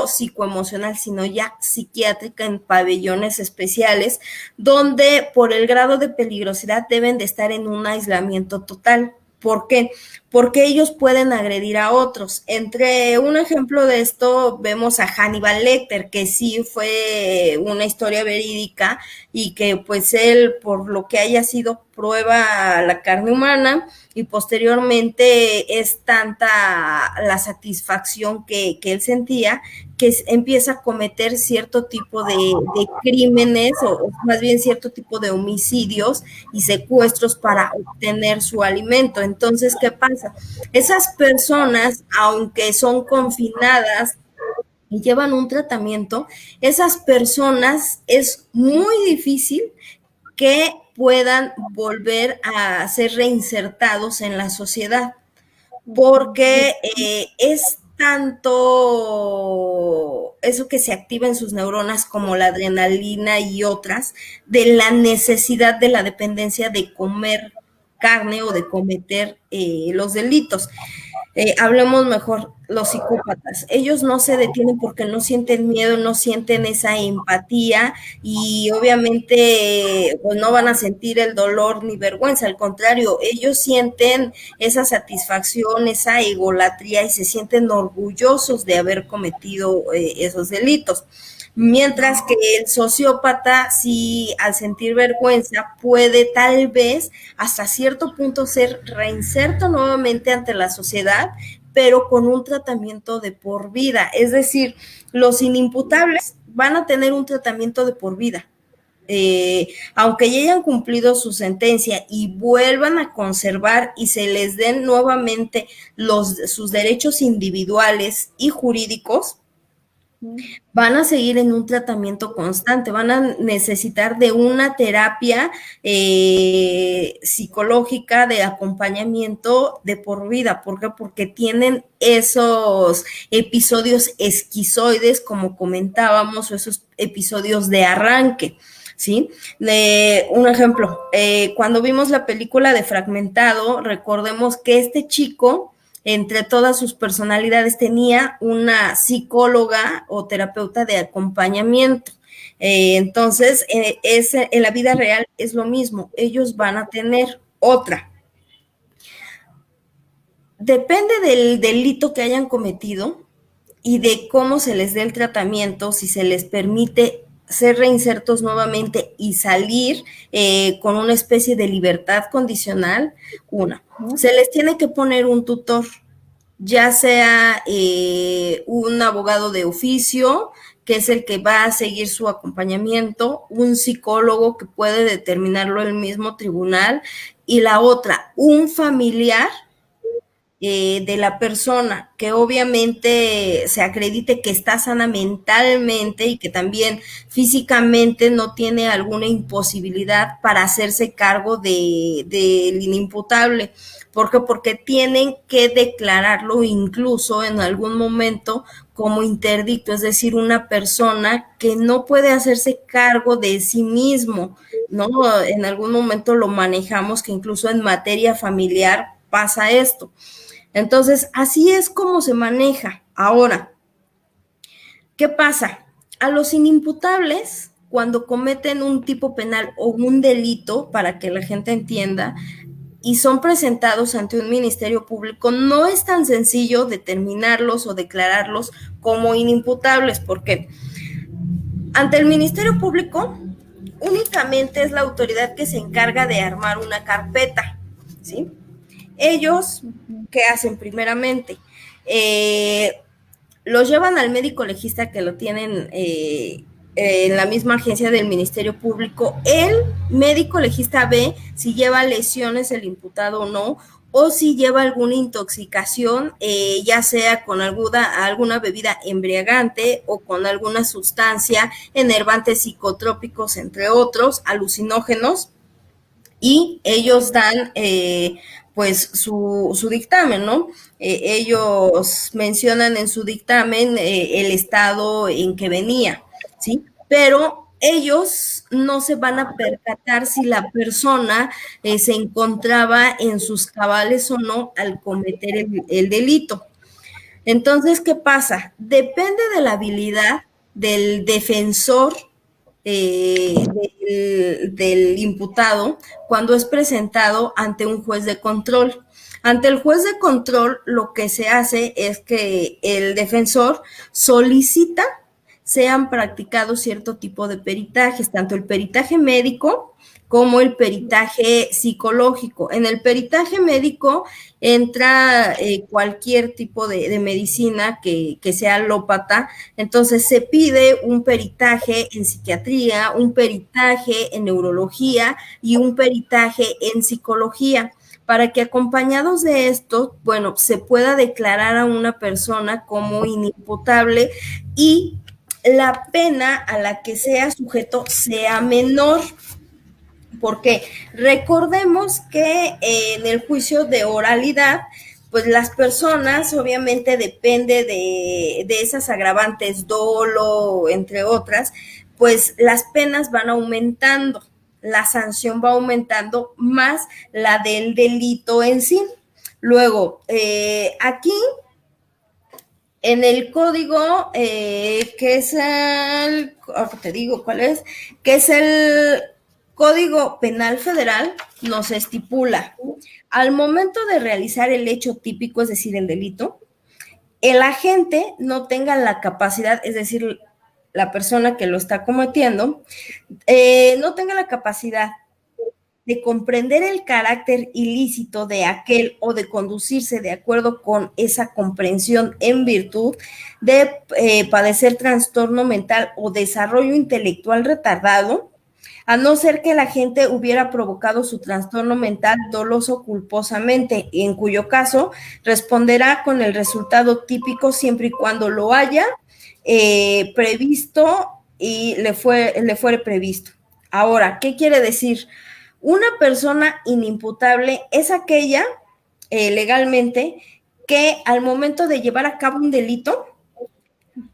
psicoemocional, sino ya psiquiátrica en pabellones especiales, donde por el grado de peligrosidad deben de estar en un aislamiento total. ¿Por qué? Porque ellos pueden agredir a otros. Entre un ejemplo de esto vemos a Hannibal Lecter, que sí fue una historia verídica y que pues él, por lo que haya sido, prueba la carne humana y posteriormente es tanta la satisfacción que él sentía que empieza a cometer cierto tipo de crímenes o más bien cierto tipo de homicidios y secuestros para obtener su alimento. Entonces, ¿qué pasa? Esas personas, aunque son confinadas y llevan un tratamiento, esas personas es muy difícil que puedan volver a ser reinsertados en la sociedad, porque es tanto eso que se activa en sus neuronas como la adrenalina y otras, de la necesidad de la dependencia de comer carne o de cometer los delitos. Hablemos mejor, los psicópatas. Ellos no se detienen porque no sienten miedo, no sienten esa empatía y obviamente pues no van a sentir el dolor ni vergüenza, al contrario, ellos sienten esa satisfacción, esa egolatría y se sienten orgullosos de haber cometido esos delitos. Mientras que el sociópata, sí, al sentir vergüenza, puede tal vez hasta cierto punto ser reinserto nuevamente ante la sociedad, pero con un tratamiento de por vida. Es decir, los inimputables van a tener un tratamiento de por vida. Aunque ya hayan cumplido su sentencia y vuelvan a conservar y se les den nuevamente sus derechos individuales y jurídicos, van a seguir en un tratamiento constante, van a necesitar de una terapia psicológica de acompañamiento de por vida. ¿Por qué? Porque tienen esos episodios esquizoides, como comentábamos, o esos episodios de arranque. ¿Sí? Un ejemplo, cuando vimos la película de Fragmentado, recordemos que este chico, entre todas sus personalidades, tenía una psicóloga o terapeuta de acompañamiento. Entonces, en la vida real es lo mismo, ellos van a tener otra. Depende del delito que hayan cometido y de cómo se les dé el tratamiento, si se les permite ser reinsertos nuevamente y salir con una especie de libertad condicional. Se les tiene que poner un tutor, ya sea un abogado de oficio, que es el que va a seguir su acompañamiento, un psicólogo que puede determinarlo el mismo tribunal, y la otra, un familiar de la persona, que obviamente se acredite que está sana mentalmente y que también físicamente no tiene alguna imposibilidad para hacerse cargo del inimputable. ¿Por qué? Porque tienen que declararlo incluso en algún momento como interdicto, es decir, una persona que no puede hacerse cargo de sí mismo, ¿no? En algún momento lo manejamos, que incluso en materia familiar pasa esto. Entonces, así es como se maneja. Ahora, ¿qué pasa? A los inimputables, cuando cometen un tipo penal o un delito, para que la gente entienda, y son presentados ante un ministerio público, no es tan sencillo determinarlos o declararlos como inimputables, porque ante el ministerio público únicamente es la autoridad que se encarga de armar una carpeta, ¿sí? Ellos, ¿qué hacen primeramente? Los llevan al médico legista, que lo tienen en la misma agencia del Ministerio Público. El médico legista ve si lleva lesiones el imputado o no, o si lleva alguna intoxicación, ya sea con alguna bebida embriagante o con alguna sustancia, enervantes psicotrópicos, entre otros, alucinógenos, y ellos dan pues su dictamen, ¿no? Ellos mencionan en su dictamen el estado en que venía, ¿sí? Pero ellos no se van a percatar si la persona se encontraba en sus cabales o no al cometer el delito. Entonces, ¿qué pasa? Depende de la habilidad del defensor del imputado cuando es presentado ante un juez de control. Ante el juez de control, lo que se hace es que el defensor solicita sean practicados cierto tipo de peritajes, tanto el peritaje médico como el peritaje psicológico. En el peritaje médico entra cualquier tipo de medicina que sea alópata, entonces se pide un peritaje en psiquiatría, un peritaje en neurología y un peritaje en psicología, para que acompañados de esto, bueno, se pueda declarar a una persona como inimputable y la pena a la que sea sujeto sea menor. Porque recordemos que en el juicio de oralidad, pues las personas obviamente depende de esas agravantes, dolo, entre otras, pues las penas van aumentando, la sanción va aumentando más la del delito en sí. Luego, aquí en el código, que es el, te digo cuál es, que es el Código Penal Federal, nos estipula, al momento de realizar el hecho típico, es decir, el delito, el agente no tenga la capacidad, es decir, la persona que lo está cometiendo, no tenga la capacidad de comprender el carácter ilícito de aquel o de conducirse de acuerdo con esa comprensión en virtud de padecer trastorno mental o desarrollo intelectual retardado, a no ser que la gente hubiera provocado su trastorno mental doloso culposamente, en cuyo caso responderá con el resultado típico siempre y cuando lo haya previsto y le fuere previsto. Ahora, ¿qué quiere decir? Una persona inimputable es aquella legalmente que al momento de llevar a cabo un delito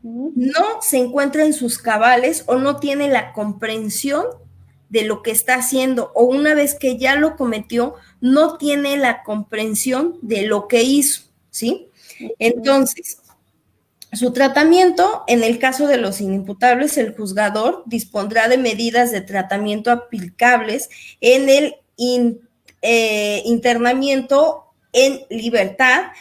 no se encuentra en sus cabales o no tiene la comprensión de lo que está haciendo, o una vez que ya lo cometió, no tiene la comprensión de lo que hizo, ¿sí? Entonces, su tratamiento, en el caso de los inimputables, el juzgador dispondrá de medidas de tratamiento aplicables en el internamiento en libertad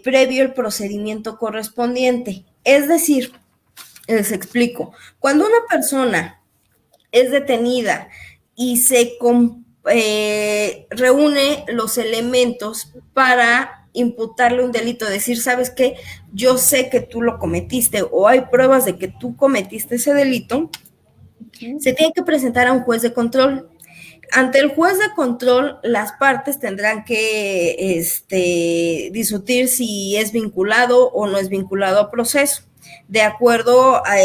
previo al procedimiento correspondiente. Es decir, les explico, cuando una persona es detenida y se reúne los elementos para imputarle un delito, decir, ¿sabes qué? Yo sé que tú lo cometiste o hay pruebas de que tú cometiste ese delito, se tiene que presentar a un juez de control. Ante el juez de control, las partes tendrán que discutir si es vinculado o no es vinculado a proceso, de acuerdo a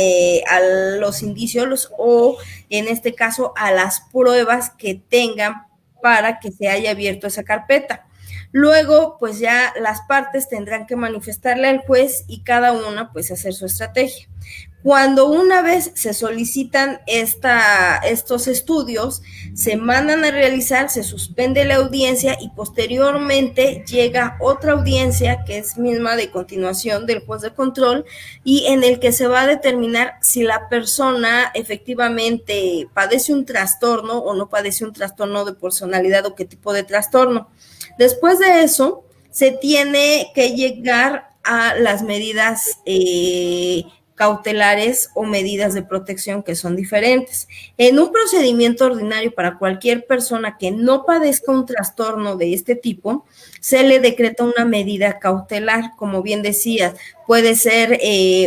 los indicios o, en este caso, a las pruebas que tengan para que se haya abierto esa carpeta. Luego, pues ya las partes tendrán que manifestarle al juez y cada una, pues, hacer su estrategia. Cuando una vez se solicitan estos estudios, se mandan a realizar, se suspende la audiencia y posteriormente llega otra audiencia que es misma de continuación del juez de control y en el que se va a determinar si la persona efectivamente padece un trastorno o no padece un trastorno de personalidad o qué tipo de trastorno. Después de eso, se tiene que llegar a las medidas cautelares o medidas de protección que son diferentes. En un procedimiento ordinario para cualquier persona que no padezca un trastorno de este tipo, se le decreta una medida cautelar, como bien decías, puede ser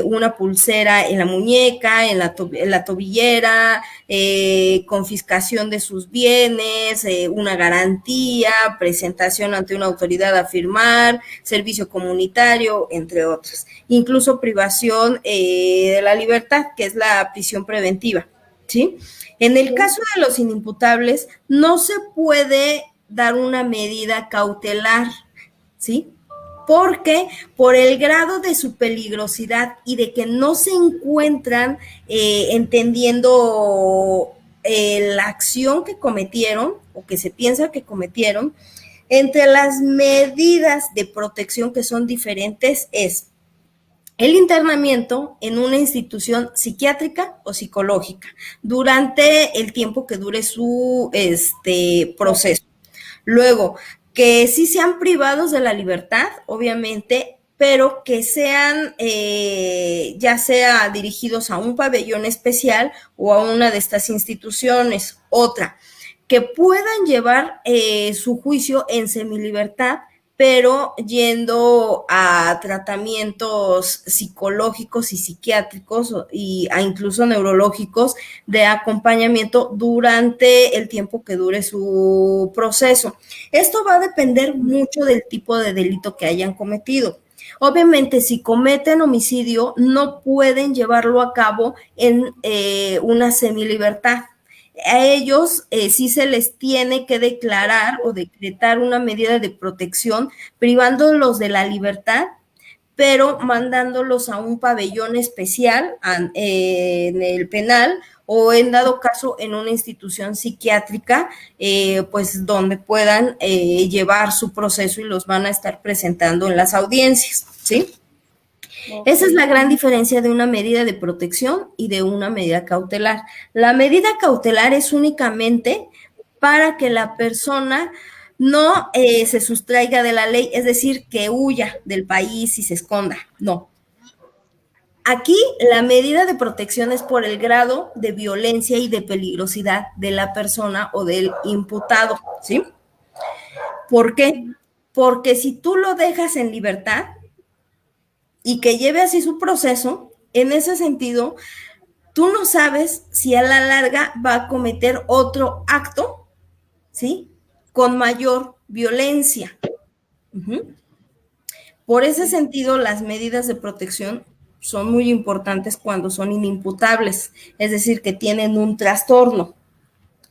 una pulsera en la muñeca, en la tobillera, confiscación de sus bienes, una garantía, presentación ante una autoridad a firmar, servicio comunitario, entre otros. Incluso privación de la libertad, que es la prisión preventiva, ¿sí? En el caso de los inimputables, no se puede dar una medida cautelar, ¿sí? Porque por el grado de su peligrosidad y de que no se encuentran entendiendo la acción que cometieron o que se piensa que cometieron, entre las medidas de protección que son diferentes es el internamiento en una institución psiquiátrica o psicológica durante el tiempo que dure su proceso. Luego, que sí sean privados de la libertad, obviamente, pero que sean ya sea dirigidos a un pabellón especial o a una de estas instituciones. Otra, que puedan llevar su juicio en semilibertad, pero yendo a tratamientos psicológicos y psiquiátricos y a incluso neurológicos de acompañamiento durante el tiempo que dure su proceso. Esto va a depender mucho del tipo de delito que hayan cometido. Obviamente, si cometen homicidio, no pueden llevarlo a cabo en una semilibertad. a ellos sí se les tiene que declarar o decretar una medida de protección privándolos de la libertad, pero mandándolos a un pabellón especial en el penal o en dado caso en una institución psiquiátrica, pues donde puedan llevar su proceso y los van a estar presentando en las audiencias, ¿sí? Okay. Esa es la gran diferencia de una medida de protección y de una medida cautelar. La medida cautelar es únicamente para que la persona no se sustraiga de la ley, es decir, que huya del país y se esconda, no. Aquí la medida de protección es por el grado de violencia y de peligrosidad de la persona o del imputado, ¿sí? ¿Por qué? Porque si tú lo dejas en libertad y que lleve así su proceso, en ese sentido, tú no sabes si a la larga va a cometer otro acto, ¿sí? Con mayor violencia. Por ese sentido, las medidas de protección son muy importantes cuando son inimputables, es decir, que tienen un trastorno,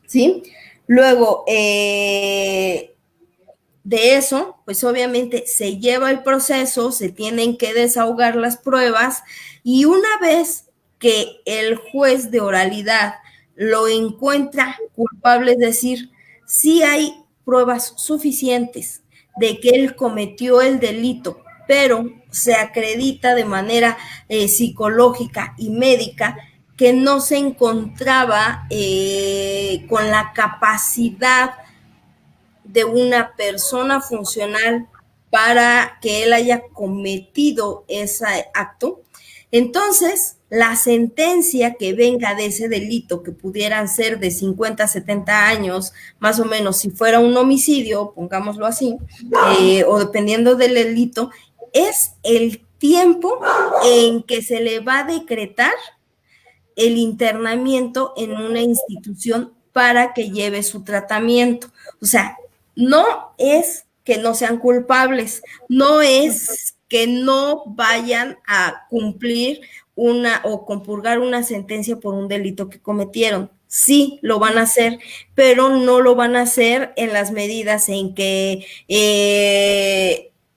¿sí? Luego, de eso, pues obviamente se lleva el proceso, se tienen que desahogar las pruebas y una vez que el juez de oralidad lo encuentra culpable, es decir, sí hay pruebas suficientes de que él cometió el delito, pero se acredita de manera psicológica y médica que no se encontraba con la capacidad de una persona funcional para que él haya cometido ese acto, entonces la sentencia que venga de ese delito, que pudieran ser de 50 a 70 años, más o menos, si fuera un homicidio, pongámoslo así, o dependiendo del delito, es el tiempo en que se le va a decretar el internamiento en una institución para que lleve su tratamiento. O sea, no es que no sean culpables, no es que no vayan a cumplir o compurgar una sentencia por un delito que cometieron. Sí, lo van a hacer, pero no lo van a hacer en las medidas en que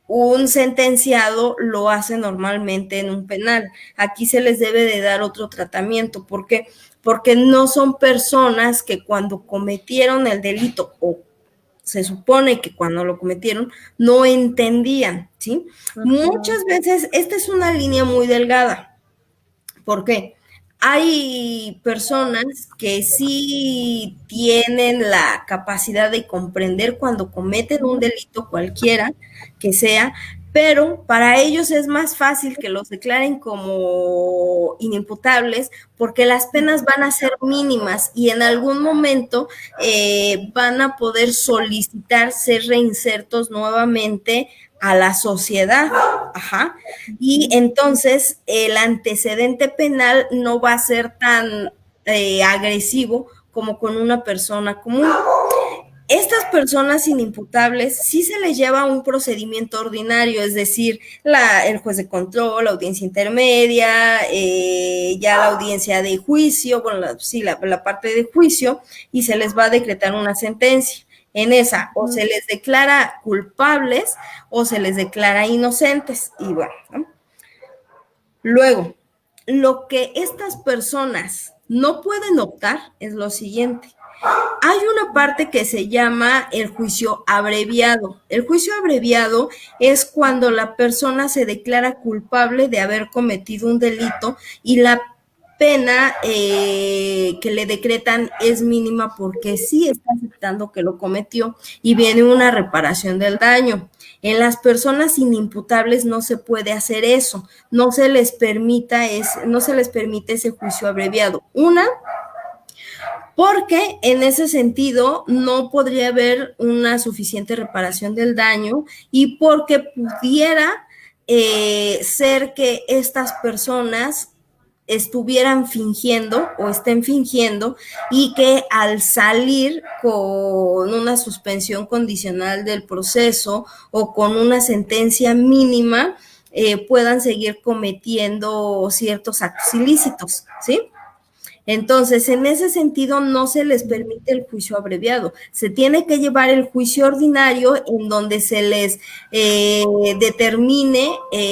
un sentenciado lo hace normalmente en un penal. Aquí se les debe de dar otro tratamiento. ¿Por qué? Porque no son personas que cuando cometieron el delito o se supone que cuando lo cometieron no entendían, ¿sí? Muchas veces esta es una línea muy delgada. ¿Por qué? Hay personas que sí tienen la capacidad de comprender cuando cometen un delito cualquiera que sea, pero para ellos es más fácil que los declaren como inimputables porque las penas van a ser mínimas y en algún momento van a poder solicitar ser reinsertos nuevamente a la sociedad. Ajá. Y entonces el antecedente penal no va a ser tan agresivo como con una persona común. Estas personas inimputables sí se les lleva un procedimiento ordinario, es decir, el juez de control, la audiencia intermedia, ya la audiencia de juicio, bueno, la parte de juicio, y se les va a decretar una sentencia. En esa, o se les declara culpables o se les declara inocentes. Y bueno, ¿no? Luego, lo que estas personas no pueden optar es lo siguiente. Hay una parte que se llama el juicio abreviado. El juicio abreviado es cuando la persona se declara culpable de haber cometido un delito y la pena que le decretan es mínima porque sí está aceptando que lo cometió y viene una reparación del daño. En las personas inimputables no se puede hacer eso, no se les permite ese juicio abreviado. Una, porque en ese sentido no podría haber una suficiente reparación del daño y porque pudiera ser que estas personas estuvieran fingiendo o estén fingiendo y que al salir con una suspensión condicional del proceso o con una sentencia mínima puedan seguir cometiendo ciertos actos ilícitos, ¿sí? Entonces, en ese sentido, no se les permite el juicio abreviado. Se tiene que llevar el juicio ordinario en donde se les determine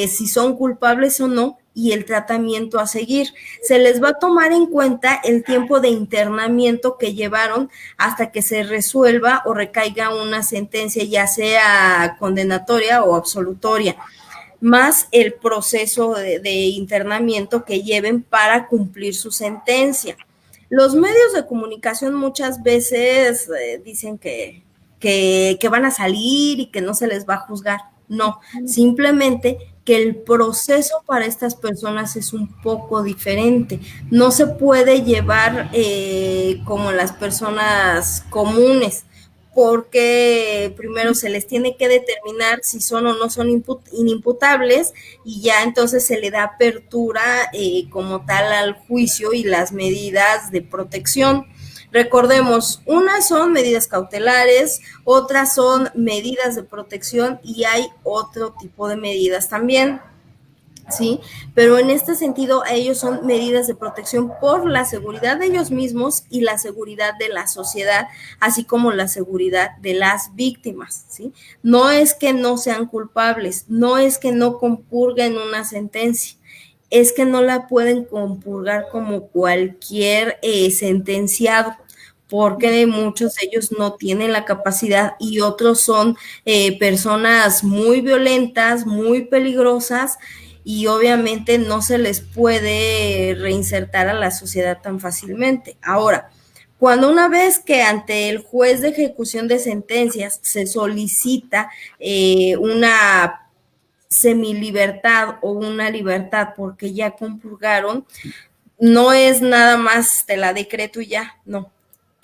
si son culpables o no y el tratamiento a seguir. Se les va a tomar en cuenta el tiempo de internamiento que llevaron hasta que se resuelva o recaiga una sentencia, ya sea condenatoria o absolutoria, más el proceso de internamiento que lleven para cumplir su sentencia. Los medios de comunicación muchas veces dicen que van a salir y que no se les va a juzgar. No, simplemente que el proceso para estas personas es un poco diferente. No se puede llevar como las personas comunes, porque primero se les tiene que determinar si son o no son inimputables y ya entonces se le da apertura como tal al juicio y las medidas de protección. Recordemos, unas son medidas cautelares, otras son medidas de protección y hay otro tipo de medidas también. ¿Sí? Pero en este sentido, ellos son medidas de protección por la seguridad de ellos mismos y la seguridad de la sociedad, así como la seguridad de las víctimas, ¿sí? No es que no sean culpables, no es que no compurguen una sentencia, es que no la pueden compurgar como cualquier sentenciado, porque muchos de ellos no tienen la capacidad y otros son personas muy violentas, muy peligrosas, y obviamente no se les puede reinsertar a la sociedad tan fácilmente. Ahora, cuando una vez que ante el juez de ejecución de sentencias se solicita una semilibertad o una libertad porque ya compurgaron, no es nada más te la decreto y ya, no.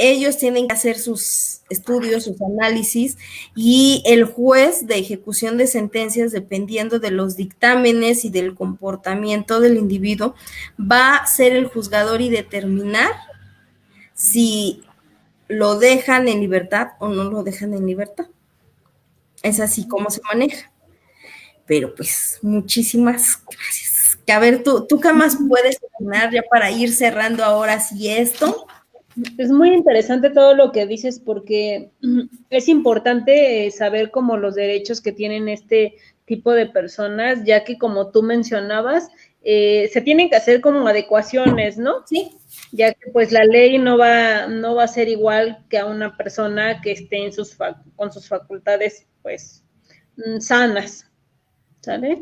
Ellos tienen que hacer sus estudios, sus análisis, y el juez de ejecución de sentencias, dependiendo de los dictámenes y del comportamiento del individuo, va a ser el juzgador y determinar si lo dejan en libertad o no lo dejan en libertad. Es así como se maneja. Pero pues muchísimas gracias. A ver, ¿tú qué más puedes opinar ya para ir cerrando ahora sí esto? Es muy interesante todo lo que dices porque es importante saber como los derechos que tienen este tipo de personas, ya que como tú mencionabas, se tienen que hacer como adecuaciones, ¿no? Sí. Ya que pues la ley no va a ser igual que a una persona que esté en con sus facultades pues sanas, ¿sale?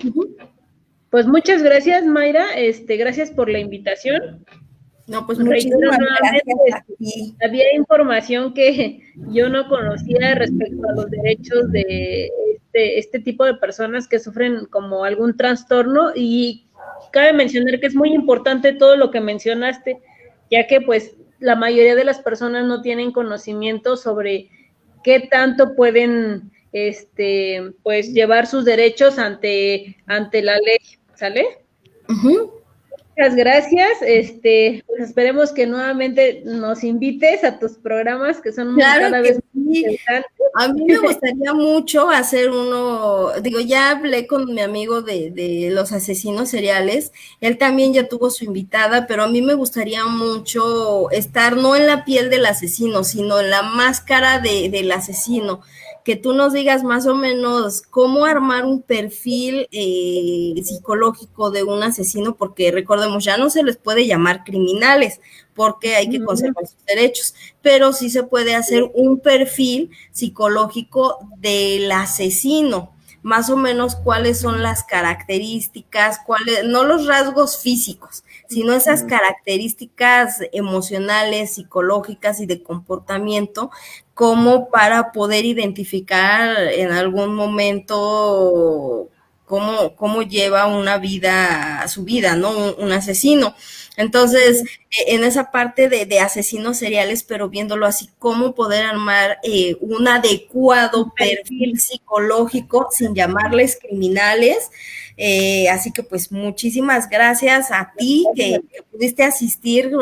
Pues muchas gracias, Mayra, gracias por la invitación. No, pues muchísimas gracias a ti. Había información que yo no conocía respecto a los derechos de este tipo de personas que sufren como algún trastorno, y cabe mencionar que es muy importante todo lo que mencionaste, ya que pues la mayoría de las personas no tienen conocimiento sobre qué tanto pueden pues llevar sus derechos ante la ley, ¿sale? Muchas gracias. Pues esperemos que nuevamente nos invites a tus programas, que son cada vez más interesantes. A mí me gustaría mucho hacer uno, digo, ya hablé con mi amigo de los asesinos seriales, él también ya tuvo su invitada, pero a mí me gustaría mucho estar no en la piel del asesino, sino en la máscara del asesino, que tú nos digas más o menos cómo armar un perfil psicológico de un asesino, porque recordemos, ya no se les puede llamar criminales, porque hay que conservar sus derechos, pero sí se puede hacer un perfil psicológico del asesino, más o menos cuáles son las características, no los rasgos físicos, sino esas características emocionales, psicológicas y de comportamiento, como para poder identificar en algún momento cómo lleva una vida, su vida, ¿no? Un asesino. Entonces, en esa parte de asesinos seriales, pero viéndolo así, cómo poder armar un adecuado perfil psicológico sin llamarles criminales. Así que pues muchísimas gracias a ti que pudiste asistir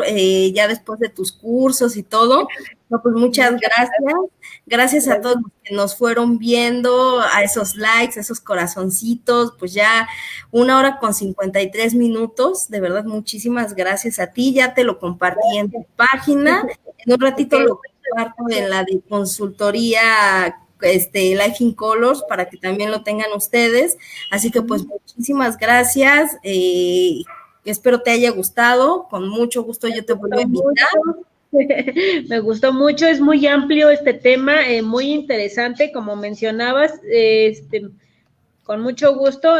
ya después de tus cursos y todo. No, pues muchas gracias. Gracias a todos los que nos fueron viendo, a esos likes, a esos corazoncitos, pues ya 1 hora con 53 minutos. De verdad, muchísimas gracias a ti. Ya te lo compartí en tu página. En un ratito lo comparto en la de consultoría Life in Colors para que también lo tengan ustedes. Así que pues muchísimas gracias. Espero te haya gustado. Con mucho gusto yo te vuelvo a invitar. Me gustó mucho, es muy amplio este tema, muy interesante, como mencionabas, con mucho gusto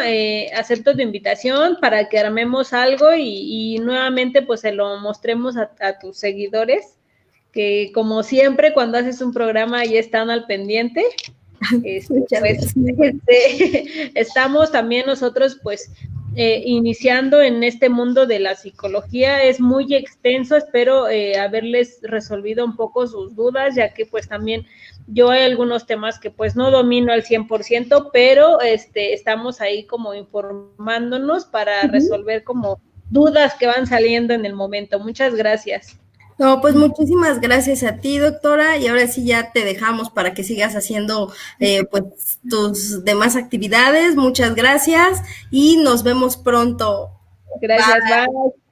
acepto tu invitación para que armemos algo y nuevamente pues se lo mostremos a tus seguidores, que como siempre cuando haces un programa ya están al pendiente. Estamos también nosotros pues iniciando en este mundo de la psicología. Es muy extenso, espero haberles resolvido un poco sus dudas, ya que pues también yo hay algunos temas que pues no domino al 100%, pero estamos ahí como informándonos para resolver como dudas que van saliendo en el momento. Muchas gracias. No, pues muchísimas gracias a ti, doctora, y ahora sí ya te dejamos para que sigas haciendo pues tus demás actividades. Muchas gracias y nos vemos pronto. Gracias, bye.